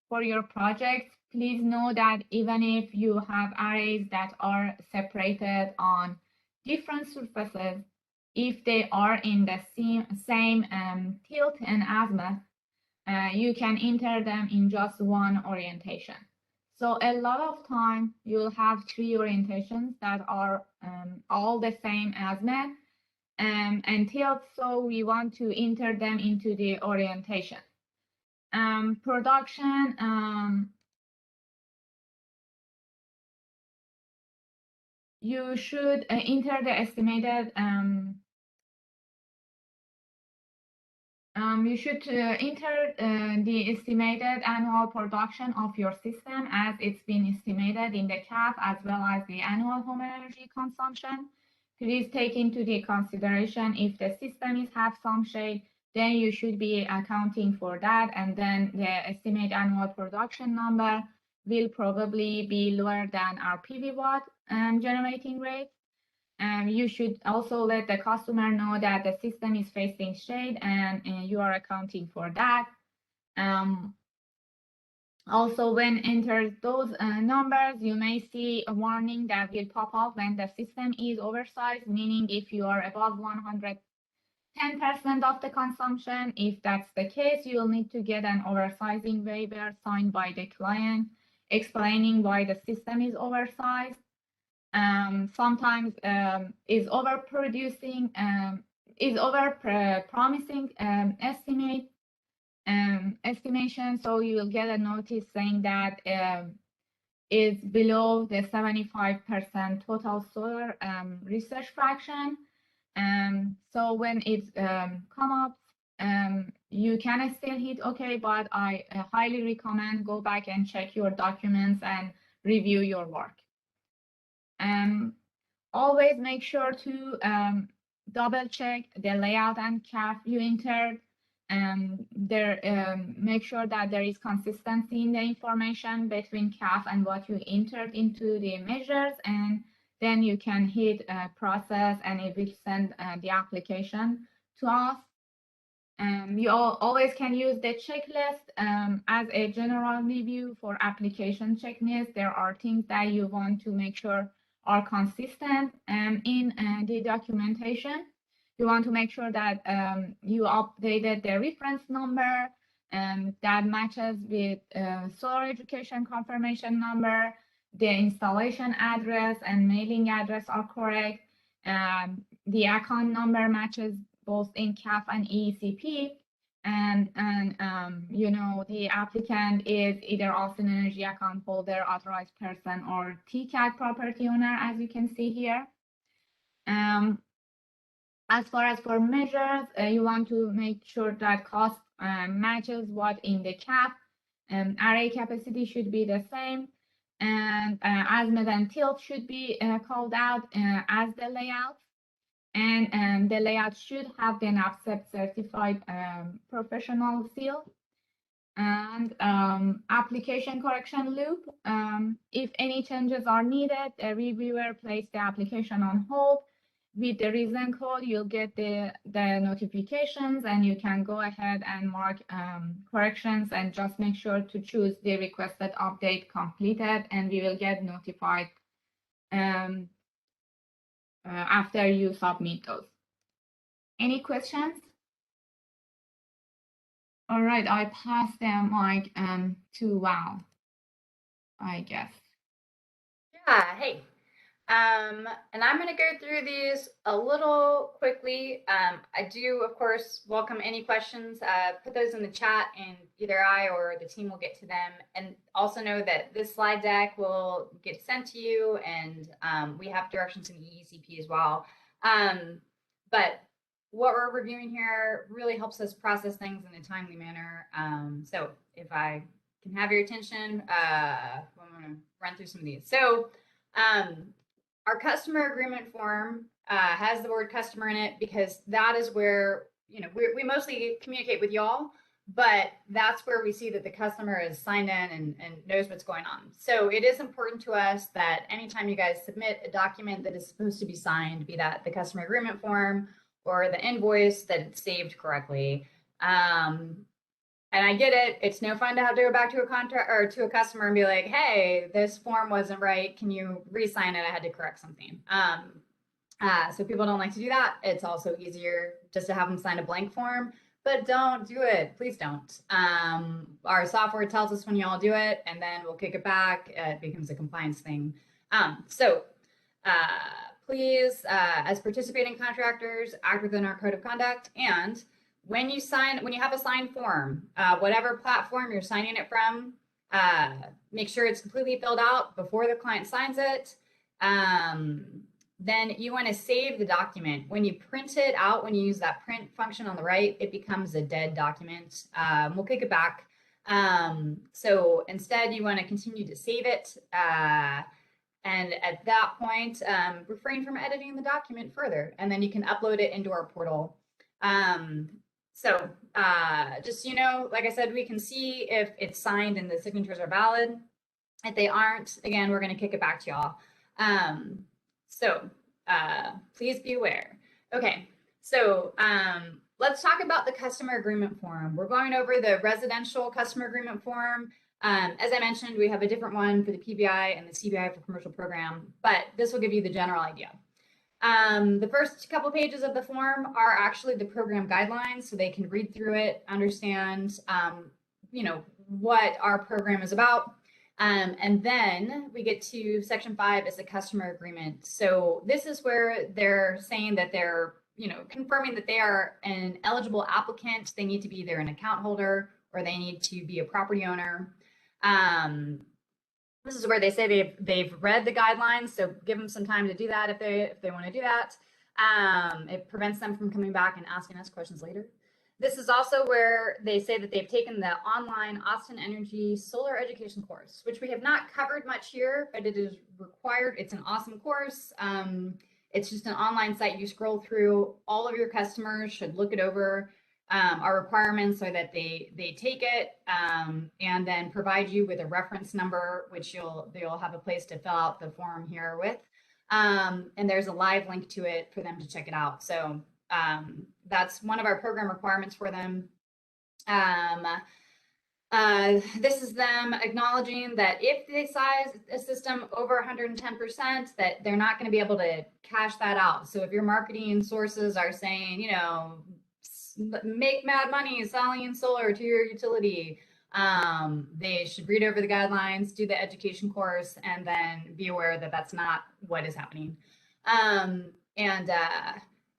for your project, please know that even if you have arrays that are separated on different surfaces, if they are in the same tilt and azimuth, you can enter them in just one orientation. So a lot of time you'll have 3 orientations that are all the same azimuth and tilt, so we want to enter them into the orientation. Production, you should enter the estimated the estimated annual production of your system as it's been estimated in the CAF, as well as the annual home energy consumption. Please take into the consideration if the system have some shade, then you should be accounting for that, and then the estimated annual production number will probably be lower than our PV watt generating rate. You should also let the customer know that the system is facing shade and you are accounting for that. Also, when enter those numbers, you may see a warning that will pop up when the system is oversized, meaning if you are above 110% of the consumption. If that's the case, you will need to get an oversizing waiver signed by the client explaining why the system is oversized. Sometimes is overproducing, is over promising estimation, so you will get a notice saying that is below the 75% total solar research fraction. So when it come up, you can still hit OK, but I highly recommend go back and check your documents and review your work. Always make sure to double check the layout and CAF you entered. Make sure that there is consistency in the information between CAF and what you entered into the measures, and then you can hit process and it will send the application to us. You always can use the checklist as a general review for application checklist. There are things that you want to make sure are consistent in the documentation. You want to make sure that you updated the reference number that matches with solar education confirmation number, the installation address and mailing address are correct. The account number matches both in CAF and Eecp, and you know, the applicant is either Austin Energy account holder, authorized person, or TCAT property owner, as you can see here. As far as for measures, you want to make sure that cost matches what in the CAP. Array capacity should be the same, and azimuth and tilt should be called out as the layout. And the layout should have the NABCEP certified professional seal. And application correction loop. If any changes are needed, a reviewer place the application on hold. With the reason code, you'll get the notifications and you can go ahead and mark corrections and just make sure to choose the requested update completed, and we will get notified after you submit those. Any questions? All right, I pass the mic to Val, I guess. Yeah, hey. And I'm going to go through these a little quickly. I do, of course, welcome any questions. Put those in the chat and either I or the team will get to them. And also know that this slide deck will get sent to you, and we have directions in the Eecp as well. But what we're reviewing here really helps us process things in a timely manner. So if I can have your attention, I'm going to run through some of these. So our customer agreement form has the word customer in it because that is where, you know, we mostly communicate with y'all, but that's where we see that the customer is signed in and knows what's going on. So it is important to us that anytime you guys submit a document that is supposed to be signed, be that the customer agreement form or the invoice, that it's saved correctly. And I get it. It's no fun to have to go back to a contract or to a customer and be like, hey, this form wasn't right. Can you re-sign it? I had to correct something. So people don't like to do that. It's also easier just to have them sign a blank form, but don't do it. Please don't. Our software tells us when y'all do it, and then we'll kick it back. It becomes a compliance thing. Please, as participating contractors, act within our code of conduct. And when you have a signed form, whatever platform you're signing it from, make sure it's completely filled out before the client signs it. Then you want to save the document. When you print it out, when you use that print function on the right, it becomes a dead document. We'll kick it back. So instead, you want to continue to save it. And at that point, refrain from editing the document further, and then you can upload it into our portal. Just, you know, like I said, we can see if it's signed and the signatures are valid. If they aren't, again, we're going to kick it back to y'all. please be aware. Okay, so let's talk about the customer agreement form. We're going over the residential customer agreement form. As I mentioned, we have a different one for the PBI and the CBI for commercial program, but this will give you the general idea. The first couple pages of the form are actually the program guidelines, so they can read through it, understand, you know, what our program is about. And then we get to section 5 is the customer agreement. So this is where they're saying that they're, you know, confirming that they are an eligible applicant. They need to be either an account holder or they need to be a property owner. This is where they say they've read the guidelines, so give them some time to do that if they want to do that. It prevents them from coming back and asking us questions later. This is also where they say that they've taken the online Austin Energy Solar Education course, which we have not covered much here, but it is required. It's an awesome course. It's just an online site you scroll through. All of your customers should look it over. Our requirements are that they take it and then provide you with a reference number, which they'll have a place to fill out the form here with. And there's a live link to it for them to check it out. So that's one of our program requirements for them. This is them acknowledging that if they size a system over 110%, that they're not going to be able to cash that out. So if your marketing sources are saying, you know, make mad money selling solar to your utility, they should read over the guidelines, do the education course, and then be aware that that's not what is happening.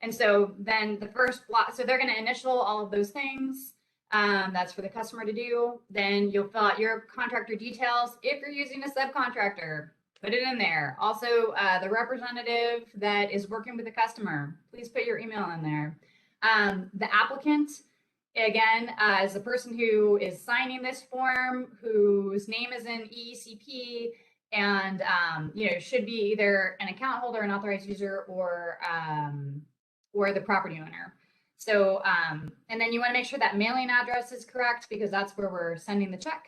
And so then the first block, so they're going to initial all of those things. That's for the customer to do. Then you'll fill out your contractor details. If you're using a subcontractor, put it in there. Also, the representative that is working with the customer, please put your email in there. The applicant, again, is the person who is signing this form, whose name is in Eecp, and you know, should be either an account holder, an authorized user, or the property owner. So, and then you want to make sure that mailing address is correct because that's where we're sending the check.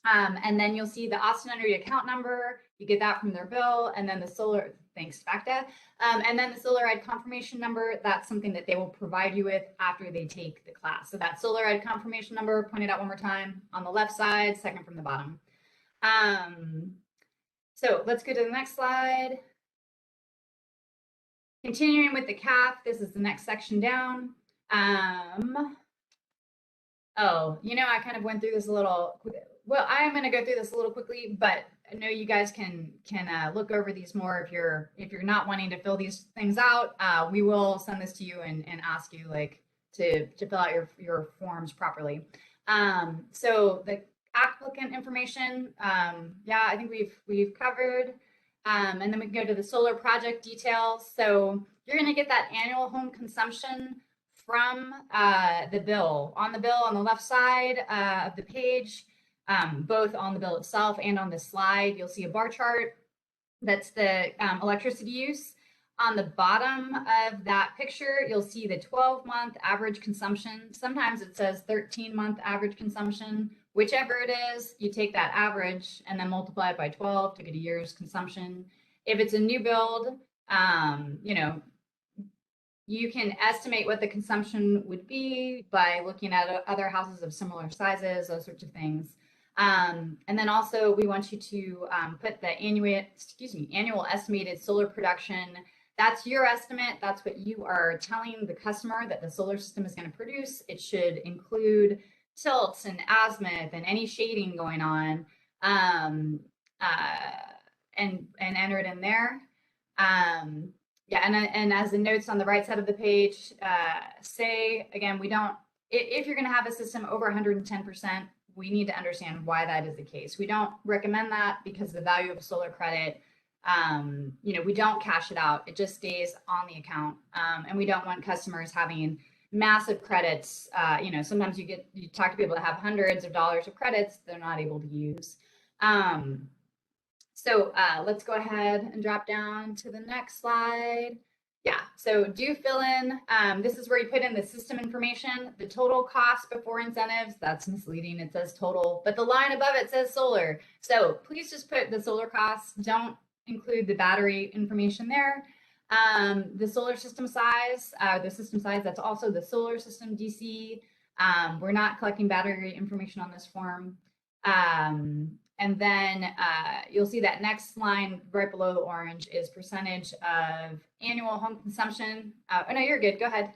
And then you'll see the Austin Energy account number. You get that from their bill, and then the solar, thanks Facta, and then the Solar Ed confirmation number. That's something that they will provide you with after they take the class. So that Solar Ed confirmation number, pointed out one more time, on the left side, second from the bottom. So let's go to the next slide. Continuing with the CAF, this is the next section down. Oh, you know, I kind of went through this a little, well, I'm going to go through this a little quickly, but I know you guys can look over these more if you're not wanting to fill these things out. We will send this to you and ask you like to fill out your forms properly. So the applicant information, yeah, I think we've covered. And then we can go to the solar project details. So you're going to get that annual home consumption from the bill. On the bill on the left side of the page, both on the bill itself and on the slide, you'll see a bar chart. That's the electricity use. On the bottom of that picture, you'll see the 12-month average consumption. Sometimes it says 13-month average consumption. Whichever it is, you take that average and then multiply it by 12 to get a year's consumption. If it's a new build, you know, you can estimate what the consumption would be by looking at other houses of similar sizes, those sorts of things. And then also we want you to put the annual estimated solar production. That's your estimate. That's what you are telling the customer that the solar system is going to produce. It should include tilts and azimuth and any shading going on, and enter it in there. Yeah, and as the notes on the right side of the page say, again, we don't, if you're going to have a system over 110%, we need to understand why that is the case. We don't recommend that because the value of a solar credit, you know, we don't cash it out. It just stays on the account. And we don't want customers having massive credits. You know, sometimes you talk to people that have hundreds of dollars of credits they're not able to use. So let's go ahead and drop down to the next slide. Yeah, so do fill in, this is where you put in the system information, the total cost before incentives. That's misleading, it says total, but the line above it says solar. So please just put the solar costs, don't include the battery information there. The solar system size, that's also the solar system DC. We're not collecting battery information on this form. And then you'll see that next line right below the orange is percentage of annual home consumption. Oh, no, you're good. Go ahead.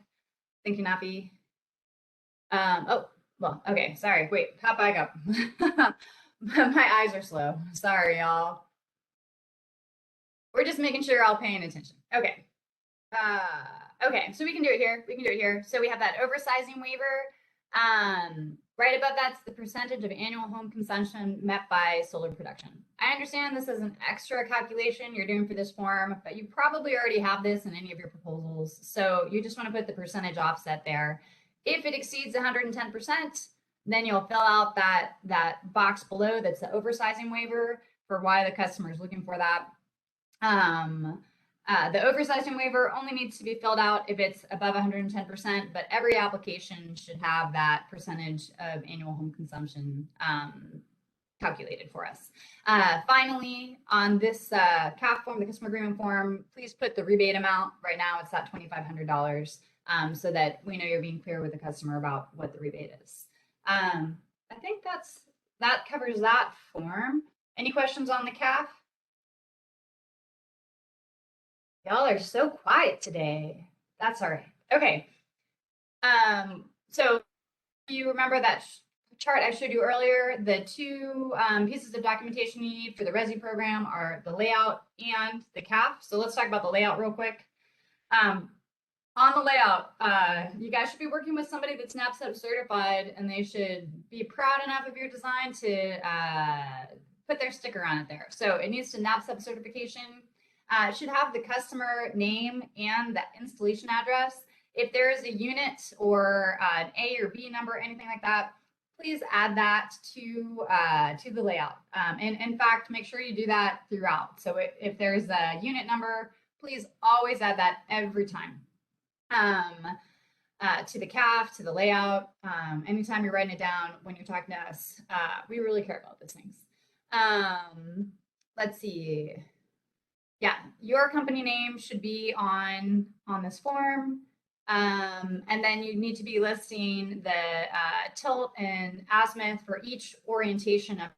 Thank you, Nafi. Oh, well, okay. Sorry. Wait, pop back up. My eyes are slow. Sorry, y'all. We're just making sure you're all paying attention. Okay. Okay, so we can do it here. We can do it here. So we have that oversizing waiver. Right above that's the percentage of annual home consumption met by solar production. I understand this is an extra calculation you're doing for this form, but you probably already have this in any of your proposals. So you just want to put the percentage offset there. If it exceeds 110%, then you'll fill out that box below that's the oversizing waiver for why the customer is looking for that. The oversizing waiver only needs to be filled out if it's above 110%, but every application should have that percentage of annual home consumption calculated for us. Finally, on this CAF form, the customer agreement form, please put the rebate amount. Right now, it's at $2,500, so that we know you're being clear with the customer about what the rebate is. I think that covers that form. Any questions on the CAF? Y'all are so quiet today. That's all right. Okay. So you remember that chart I showed you earlier? The two pieces of documentation you need for the Resi program are the layout and the CAF. So let's talk about the layout real quick. On the layout, you guys should be working with somebody that's NABCEP certified, and they should be proud enough of your design to put their sticker on it there. So it needs to NABCEP certification. It should have the customer name and the installation address. If there is a unit or an A or B number, anything like that, please add that to the layout. And in fact, make sure you do that throughout. So if there's a unit number, please always add that every time. To the CAF, to the layout, anytime you're writing it down when you're talking to us, we really care about those things. Let's see. Yeah, your company name should be on this form. And then you need to be listing the tilt and azimuth for each orientation of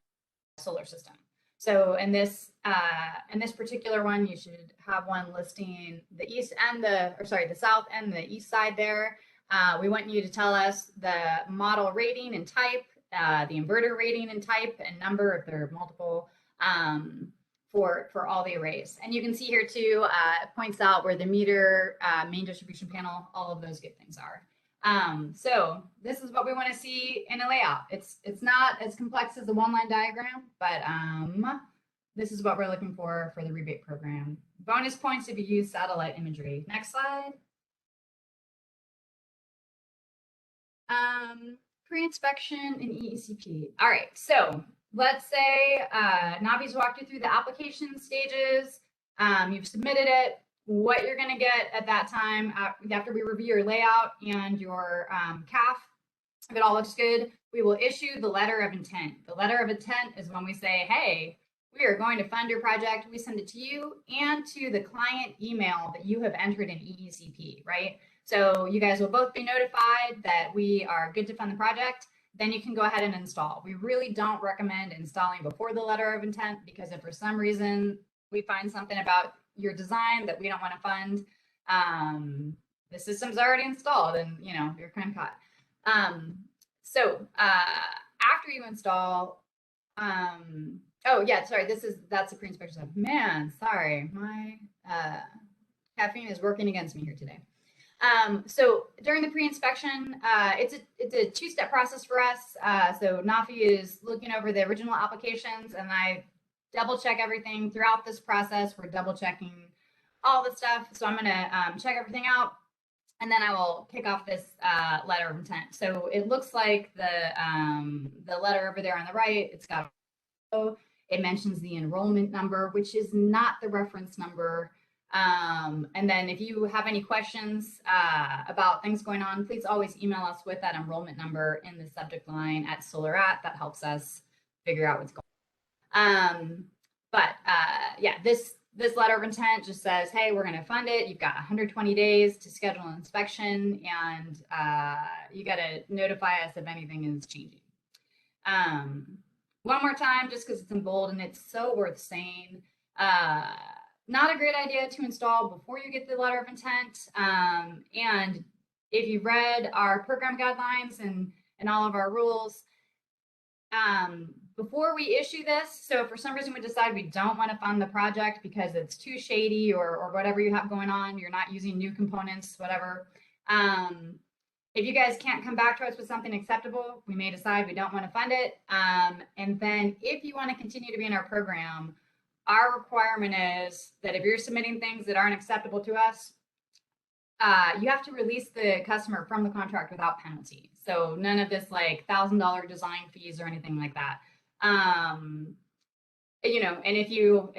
the solar system. So in this particular one, you should have one listing the east and the south and the east side there. We want you to tell us the model rating and type, the inverter rating and type and number if there are multiple, for all the arrays. And you can see here too, it points out where the meter, main distribution panel, all of those good things are. So this is what we want to see in a layout. It's not as complex as a one-line diagram, but this is what we're looking for the rebate program. Bonus points if you use satellite imagery. Next slide. Pre-inspection and Eecp. All right, so let's say Navi's walked you through the application stages. You've submitted it. What you're going to get at that time after we review your layout and your CAF, if it all looks good, we will issue the letter of intent. The letter of intent is when we say, hey, we are going to fund your project. We send it to you and to the client email that you have entered in Eecp, right? So you guys will both be notified that we are good to fund the project. Then you can go ahead and install. We really don't recommend installing before the letter of intent, because if for some reason we find something about your design that we don't want to fund, the system's already installed and you're kind of caught. So after you install, oh yeah, sorry, that's a pre-inspection stuff. Man, sorry, my caffeine is working against me here today. So during the pre-inspection, it's a two-step process for us. So Nafi is looking over the original applications, and I double check everything throughout this process. We're double checking all the stuff. So I'm gonna check everything out, and then I will kick off this letter of intent. So it looks like the letter over there on the right, it's got, it mentions the enrollment number, which is not the reference number. And then if you have any questions about things going on, please always email us with that enrollment number in the subject line at SolarAt. That helps us figure out what's going on. Yeah, this this letter of intent just says, hey, we're going to fund it. You've got 120 days to schedule an inspection, and you got to notify us if anything is changing. One more time, just because it's in bold and it's so worth saying. Not a great idea to install before you get the letter of intent. And if you read our program guidelines and all of our rules, before we issue this, so if for some reason we decide we don't want to fund the project because it's too shady or whatever you have going on, you're not using new components, whatever. If you guys can't come back to us with something acceptable, we may decide we don't want to fund it. And then if you want to continue to be in our program, our requirement is that if you're submitting things that aren't acceptable to us, you have to release the customer from the contract without penalty. So none of this like $1,000 design fees or anything like that. You know, and if you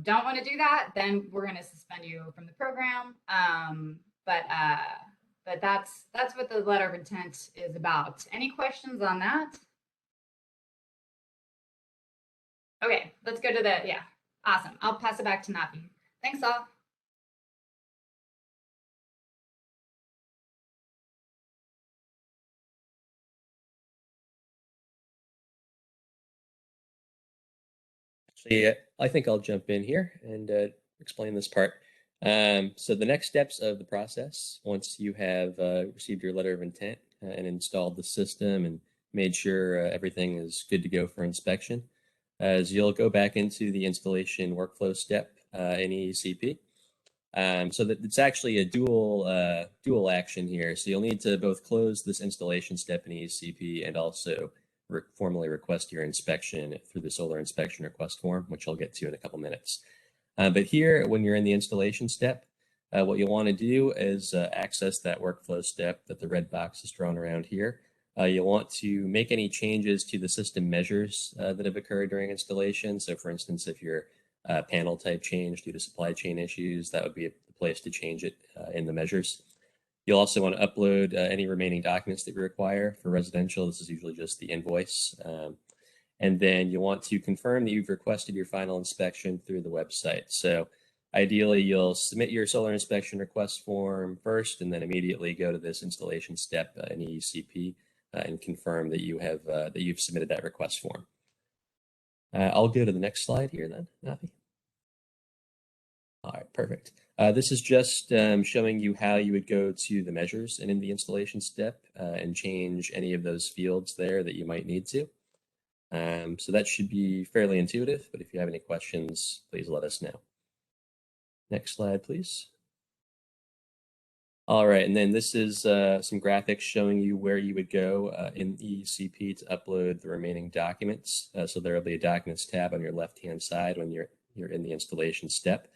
don't want to do that, then we're going to suspend you from the program. But that's what the letter of intent is about. Any questions on that? Okay, let's go to yeah, awesome. I'll pass it back to Nafi. Thanks all. Actually, I think I'll jump in here and explain this part. So the next steps of the process, once you have received your letter of intent and installed the system and made sure everything is good to go for inspection, is you'll go back into the installation workflow step in Eecp. So that it's actually a dual action here. So you'll need to both close this installation step in Eecp and also formally request your inspection through the solar inspection request form, which I'll get to in a couple minutes. But here, when you're in the installation step, what you'll want to do is access that workflow step that the red box is drawn around here. You'll want to make any changes to the system measures that have occurred during installation. So for instance, if your panel type changed due to supply chain issues, that would be the place to change it in the measures. You'll also want to upload any remaining documents that you require. For residential, this is usually just the invoice. And then you want to confirm that you've requested your final inspection through the website. So ideally, you'll submit your solar inspection request form first, and then immediately go to this installation step in Eecp and confirm that you have that you've submitted that request form. I'll go to the next slide here then, Nafi. All right, perfect. This is just showing you how you would go to the measures and in the installation step and change any of those fields there that you might need to. So that should be fairly intuitive, but if you have any questions, please let us know. Next slide, please. All right, and then this is some graphics showing you where you would go in Eecp to upload the remaining documents. So there will be a Documents tab on your left-hand side when you're in the installation step.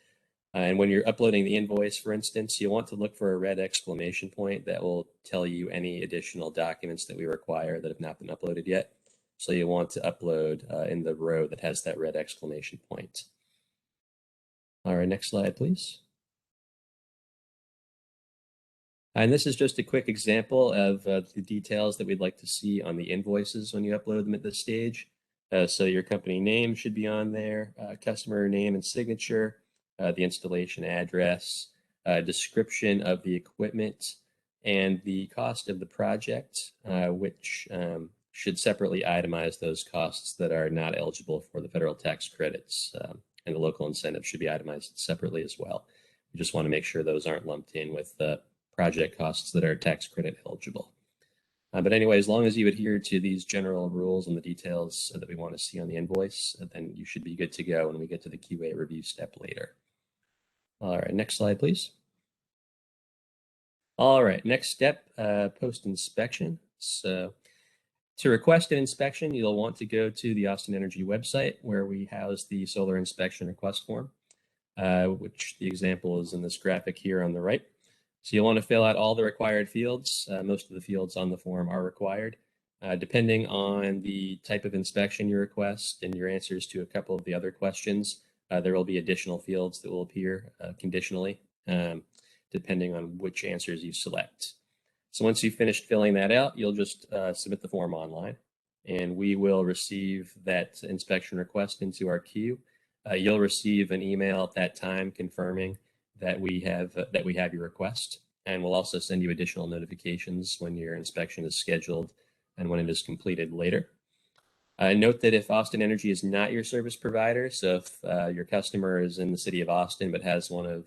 And when you're uploading the invoice, for instance, you'll want to look for a red exclamation point that will tell you any additional documents that we require that have not been uploaded yet. So you want to upload in the row that has that red exclamation point. All right, next slide, please. And this is just a quick example of the details that we'd like to see on the invoices when you upload them at this stage. So your company name should be on there, customer name and signature, the installation address, description of the equipment, and the cost of the project, which should separately itemize those costs that are not eligible for the federal tax credits, and the local incentives should be itemized separately as well. We just want to make sure those aren't lumped in with the project costs that are tax credit eligible. But anyway, as long as you adhere to these general rules and the details that we want to see on the invoice, then you should be good to go when we get to the QA review step later. All right, next slide, please. All right, next step, post-inspection. So to request an inspection, you'll want to go to the Austin Energy website where we house the solar inspection request form, which the example is in this graphic here on the right. So you'll want to fill out all the required fields. Most of the fields on the form are required. Depending on the type of inspection you request and your answers to a couple of the other questions, there will be additional fields that will appear conditionally, depending on which answers you select. So once you've finished filling that out, you'll just submit the form online, and we will receive that inspection request into our queue you'll receive an email at that time confirming that we have your request, and we'll also send you additional notifications when your inspection is scheduled and when it is completed later. Note that if Austin Energy is not your service provider, so if your customer is in the city of Austin but has one of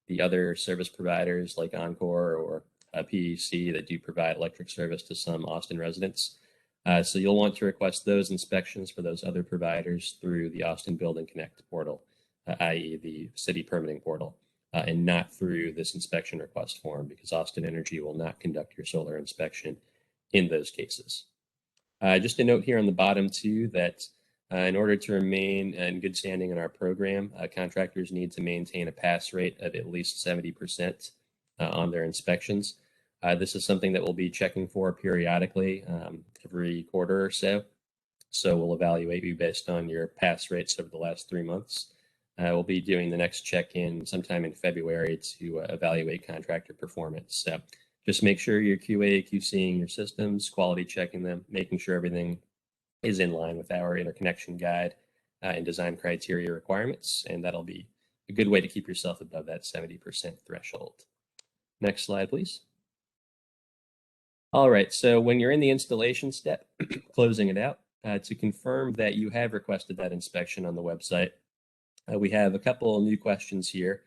the other service providers like Encore or PEC that do provide electric service to some Austin residents, so you'll want to request those inspections for those other providers through the Austin Build and Connect portal, i.e. the city permitting portal, and not through this inspection request form, because Austin Energy will not conduct your solar inspection in those cases. Just a note here on the bottom too that in order to remain in good standing in our program, contractors need to maintain a pass rate of at least 70% on their inspections. This is something that we'll be checking for periodically every quarter or so. So we'll evaluate you based on your pass rates over the last 3 months. We'll be doing the next check-in sometime in February to evaluate contractor performance. So just make sure you're QA, QCing your systems, quality checking them, making sure everything is in line with our interconnection guide and design criteria requirements, and that'll be a good way to keep yourself above that 70% threshold. Next slide, please. All right, so when you're in the installation step, closing it out, to confirm that you have requested that inspection on the website, we have a couple new questions here,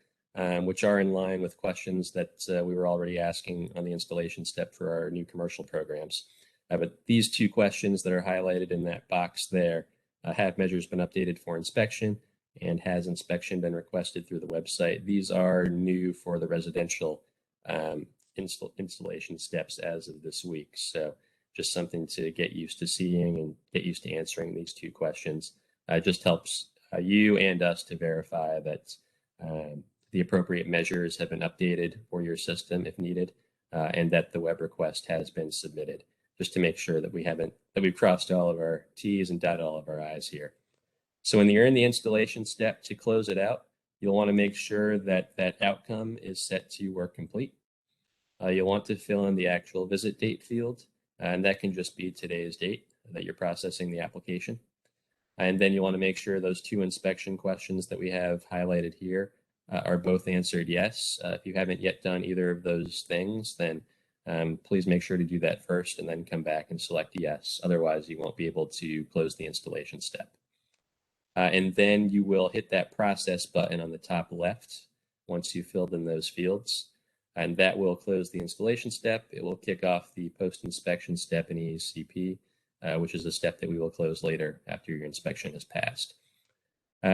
which are in line with questions that we were already asking on the installation step for our new commercial programs. But these two questions that are highlighted in that box there, have measures been updated for inspection, and has inspection been requested through the website? These are new for the residential installation steps as of this week. So just something to get used to seeing and get used to answering these two questions. Just helps you and us to verify that the appropriate measures have been updated for your system if needed, and that the web request has been submitted, just to make sure that we've crossed all of our T's and dotted all of our I's here. So when you're in the installation step, to close it out, you'll want to make sure that that outcome is set to work complete. You'll want to fill in the actual visit date field, and that can just be today's date that you're processing the application. And then you want to make sure those two inspection questions that we have highlighted here are both answered yes. If you haven't yet done either of those things, then please make sure to do that first and then come back and select yes. Otherwise, you won't be able to close the installation step. And then you will hit that process button on the top left once you've filled in those fields. And that will close the installation step. It will kick off the post-inspection step in Eecp, which is a step that we will close later after your inspection is passed.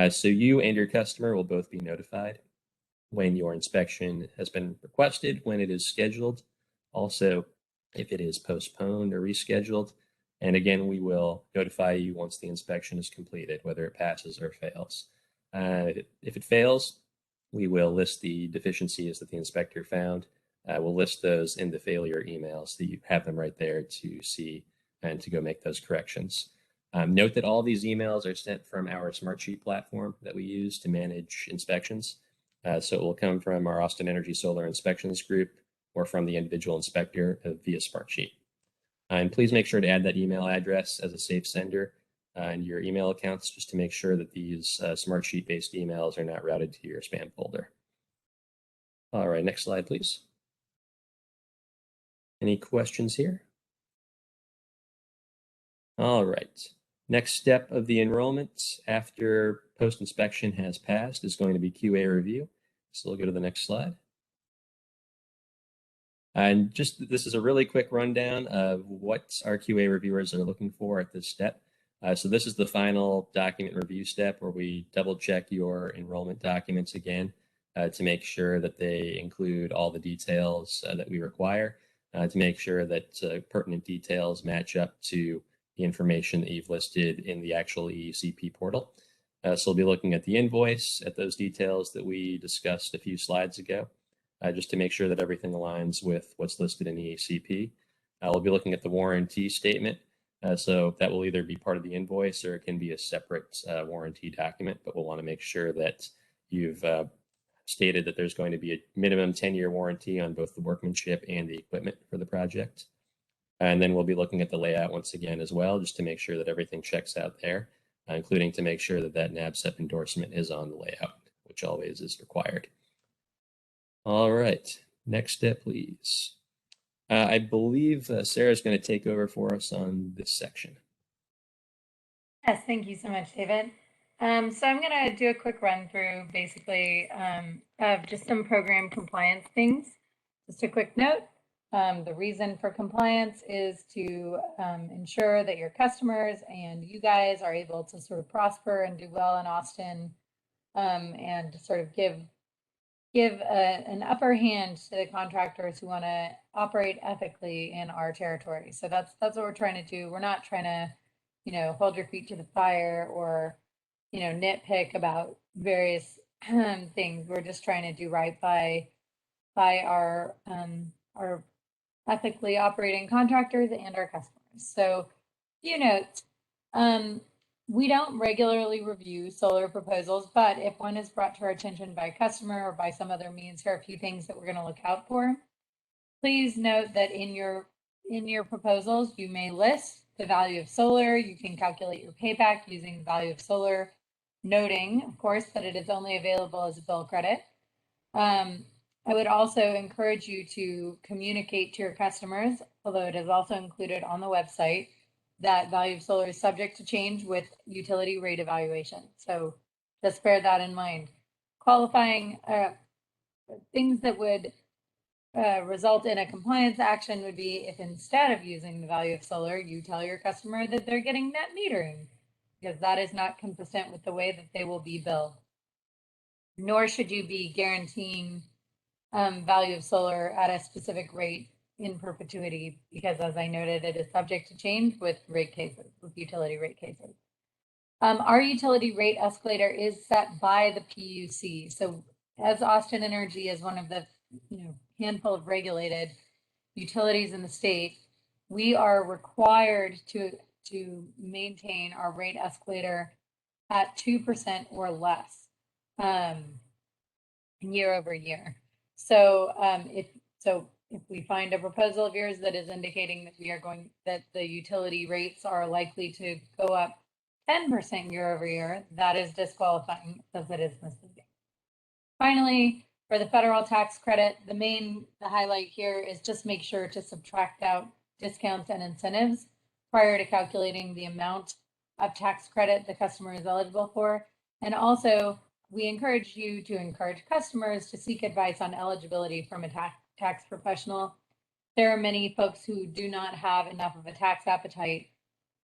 So you and your customer will both be notified when your inspection has been requested, when it is scheduled, also if it is postponed or rescheduled. And again, we will notify you once the inspection is completed, whether it passes or fails. If it fails, we will list the deficiencies that the inspector found. We'll list those in the failure emails so that you have them right there to see and to go make those corrections. Note that all these emails are sent from our Smartsheet platform that we use to manage inspections. So it will come from our Austin Energy Solar Inspections group or from the individual inspector via Smartsheet. And please make sure to add that email address as a safe sender in your email accounts, just to make sure that these Smartsheet-based emails are not routed to your spam folder. All right, next slide, please. Any questions here? All right. Next step of the enrollment after post-inspection has passed is going to be QA review. So we'll go to the next slide. And just this is a really quick rundown of what our QA reviewers are looking for at this step. So this is the final document review step where we double check your enrollment documents again to make sure that they include all the details that we require, to make sure that pertinent details match up to the information that you've listed in the actual Eecp portal. So we'll be looking at the invoice, at those details that we discussed a few slides ago, just to make sure that everything aligns with what's listed in Eecp. We'll be looking at the warranty statement. So that will either be part of the invoice or it can be a separate warranty document, but we'll want to make sure that you've stated that there's going to be a minimum 10-year warranty on both the workmanship and the equipment for the project. And then we'll be looking at the layout once again as well, just to make sure that everything checks out there. including to make sure that that NABCEP endorsement is on the layout, which always is required. All right, next step, please. I believe Sarah's going to take over for us on this section. Yes, thank you so much, David. So I'm going to do a quick run through basically of just some program compliance things. Just a quick note, the reason for compliance is to ensure that your customers and you guys are able to sort of prosper and do well in Austin, and to sort of give an upper hand to the contractors who want to operate ethically in our territory. So that's what we're trying to do. We're not trying to, you know, hold your feet to the fire or, you know, nitpick about various things. We're just trying to do right by our ethically operating contractors and our customers. So, few notes. We don't regularly review solar proposals, but if one is brought to our attention by a customer or by some other means, here are a few things that we're going to look out for. Please note that in your proposals, you may list the value of solar. You can calculate your payback using the value of solar, noting, of course, that it is only available as a bill credit. I would also encourage you to communicate to your customers, although it is also included on the website, that value of solar is subject to change with utility rate evaluation. So just bear that in mind. Qualifying things that would result in a compliance action would be if instead of using the value of solar, you tell your customer that they're getting net metering, because that is not consistent with the way that they will be billed. Nor should you be guaranteeing value of solar at a specific rate in perpetuity, because as I noted, it is subject to change with rate cases, with utility rate cases. Our utility rate escalator is set by the PUC. So as Austin Energy is one of the handful of regulated utilities in the state, we are required to maintain our rate escalator at 2% or less year over year. So if we find a proposal of yours that is indicating that the utility rates are likely to go up 10% year over year, that is disqualifying because it is misleading. Finally, for the federal tax credit, the highlight here is just make sure to subtract out discounts and incentives prior to calculating the amount of tax credit the customer is eligible for. And also, we encourage you to encourage customers to seek advice on eligibility from a tax professional. There are many folks who do not have enough of a tax appetite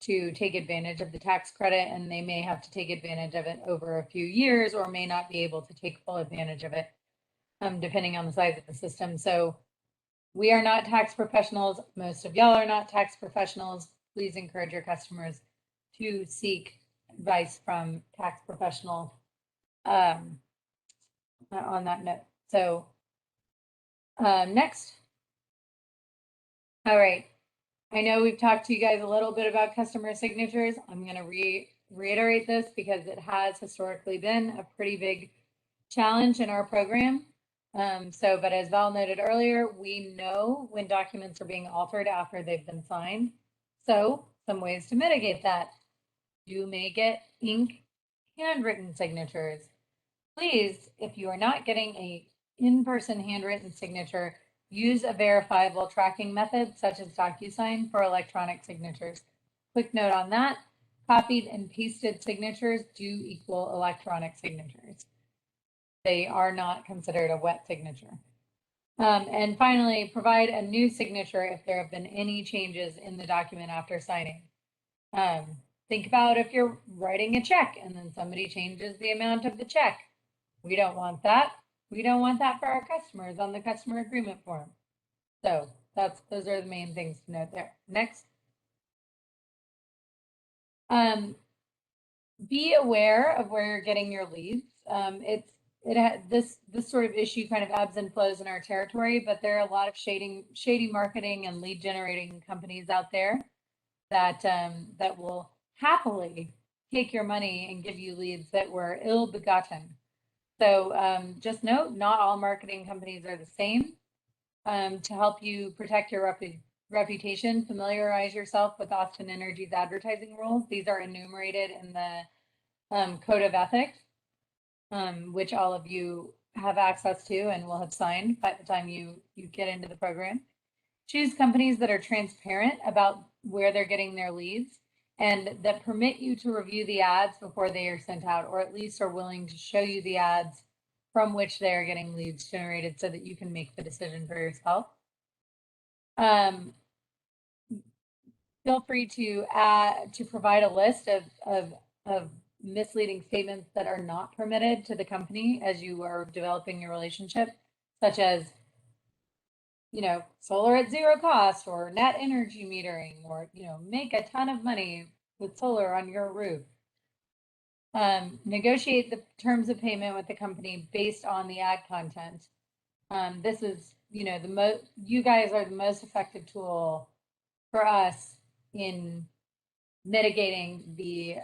to take advantage of the tax credit, and they may have to take advantage of it over a few years or may not be able to take full advantage of it, depending on the size of the system. So we are not tax professionals. Most of y'all are not tax professionals. Please encourage your customers to seek advice from tax professionals on that note. So next. All right. I know we've talked to you guys a little bit about customer signatures. I'm going to reiterate this because it has historically been a pretty big challenge in our program. But as Val noted earlier, we know when documents are being altered after they've been signed. So some ways to mitigate that. You may get ink handwritten signatures. Please, if you are not getting a in-person handwritten signature, use a verifiable tracking method such as DocuSign for electronic signatures. Quick note on that, copied and pasted signatures do equal electronic signatures. They are not considered a wet signature. And finally, provide a new signature if there have been any changes in the document after signing. Think about if you're writing a check and then somebody changes the amount of the check. We don't want that. We don't want that for our customers on the customer agreement form. So those are the main things to note there. Next. Be aware of where you're getting your leads. This sort of issue kind of ebbs and flows in our territory, but there are a lot of shady marketing and lead generating companies out there that will happily take your money and give you leads that were ill-begotten. So just note, not all marketing companies are the same. To help you protect your reputation, familiarize yourself with Austin Energy's advertising rules. These are enumerated in the Code of Ethics, which all of you have access to and will have signed by the time you get into the program. Choose companies that are transparent about where they're getting their leads and that permit you to review the ads before they are sent out, or at least are willing to show you the ads from which they are getting leads generated so that you can make the decision for yourself. Feel free to provide a list of misleading statements that are not permitted to the company as you are developing your relationship, such as, solar at zero cost, or net energy metering, or, make a ton of money with solar on your roof. Negotiate the terms of payment with the company based on the ad content. This is, you guys are the most effective tool for us in mitigating the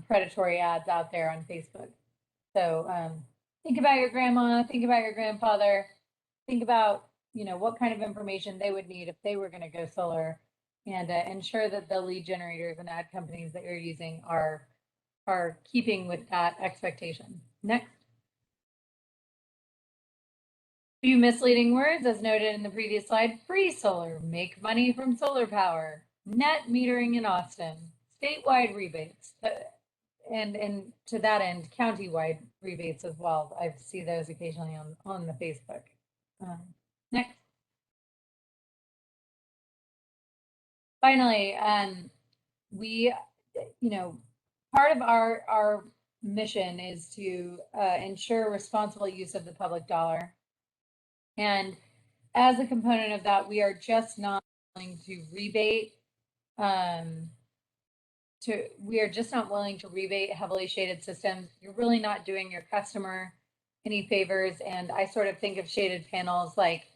predatory ads out there on Facebook. So think about your grandma, think about your grandfather, think about, what kind of information they would need if they were going to go solar, and ensure that the lead generators and ad companies that you're using are keeping with that expectation. Next. Few misleading words, as noted in the previous slide: free solar, make money from solar power, net metering in Austin, statewide rebates, and to that end, countywide rebates as well. I see those occasionally on the Facebook. Next. Finally, we, part of our mission is to ensure responsible use of the public dollar. And as a component of that, we are just not willing to rebate. We are just not willing to rebate heavily shaded systems. You're really not doing your customer any favors. And I sort of think of shaded panels like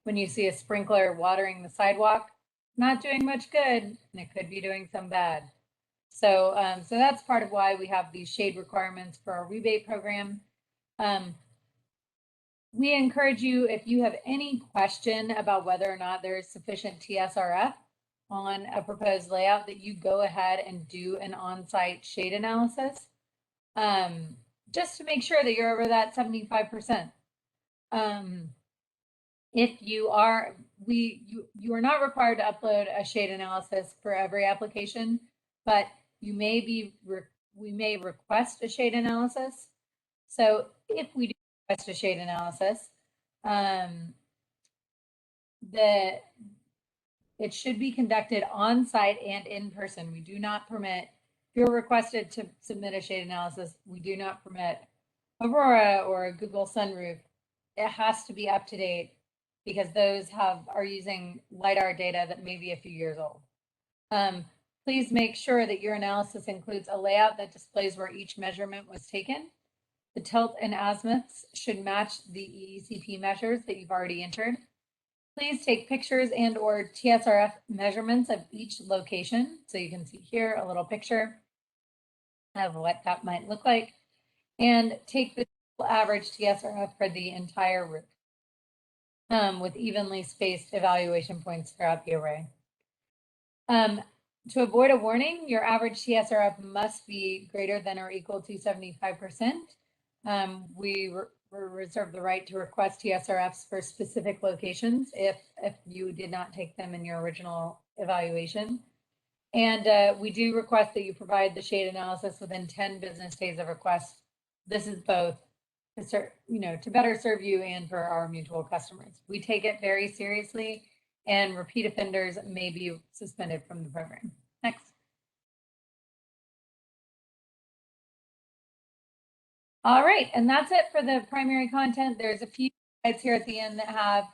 when you see a sprinkler watering the sidewalk, not doing much good, and it could be doing some bad. So, so that's part of why we have these shade requirements for our rebate program. We encourage you, if you have any question about whether or not there is sufficient TSRF on a proposed layout, that you go ahead and do an on-site shade analysis, just to make sure that you're over that 75%. If you are, you are not required to upload a shade analysis for every application, but we may request a shade analysis. So if we do request a shade analysis, it should be conducted on site and in person. We do not permit, if you're requested to submit a shade analysis, we do not permit Aurora or a Google sunroof. It has to be up to date, because those are using LiDAR data that may be a few years old. Please make sure that your analysis includes a layout that displays where each measurement was taken. The tilt and azimuths should match the Eecp measures that you've already entered. Please take pictures and or TSRF measurements of each location. So you can see here a little picture of what that might look like. And take the average TSRF for the entire roof, with evenly spaced evaluation points throughout the array. To avoid a warning, your average TSRF must be greater than or equal to 75%. We reserve the right to request TSRFs for specific locations if you did not take them in your original evaluation. And we do request that you provide the shade analysis within 10 business days of request. This is both to better serve you and for our mutual customers. We take it very seriously, and repeat offenders may be suspended from the program. Next. All right, and that's it for the primary content. There's a few slides here at the end that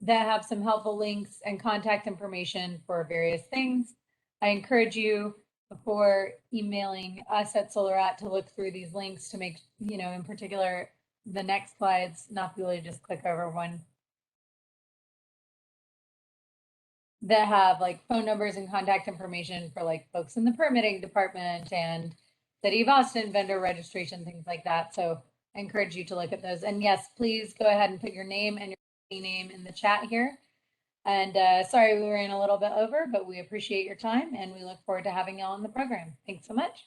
have some helpful links and contact information for various things. I encourage you, before emailing us at SolarAt, to look through these links to make, in particular, the next slides, not be able to just click over one, that have like phone numbers and contact information for like folks in the permitting department and City of Austin vendor registration, things like that. So I encourage you to look at those. And yes, please go ahead and put your name and your name in the chat here. And sorry we ran a little bit over, but we appreciate your time and we look forward to having you on the program. Thanks so much.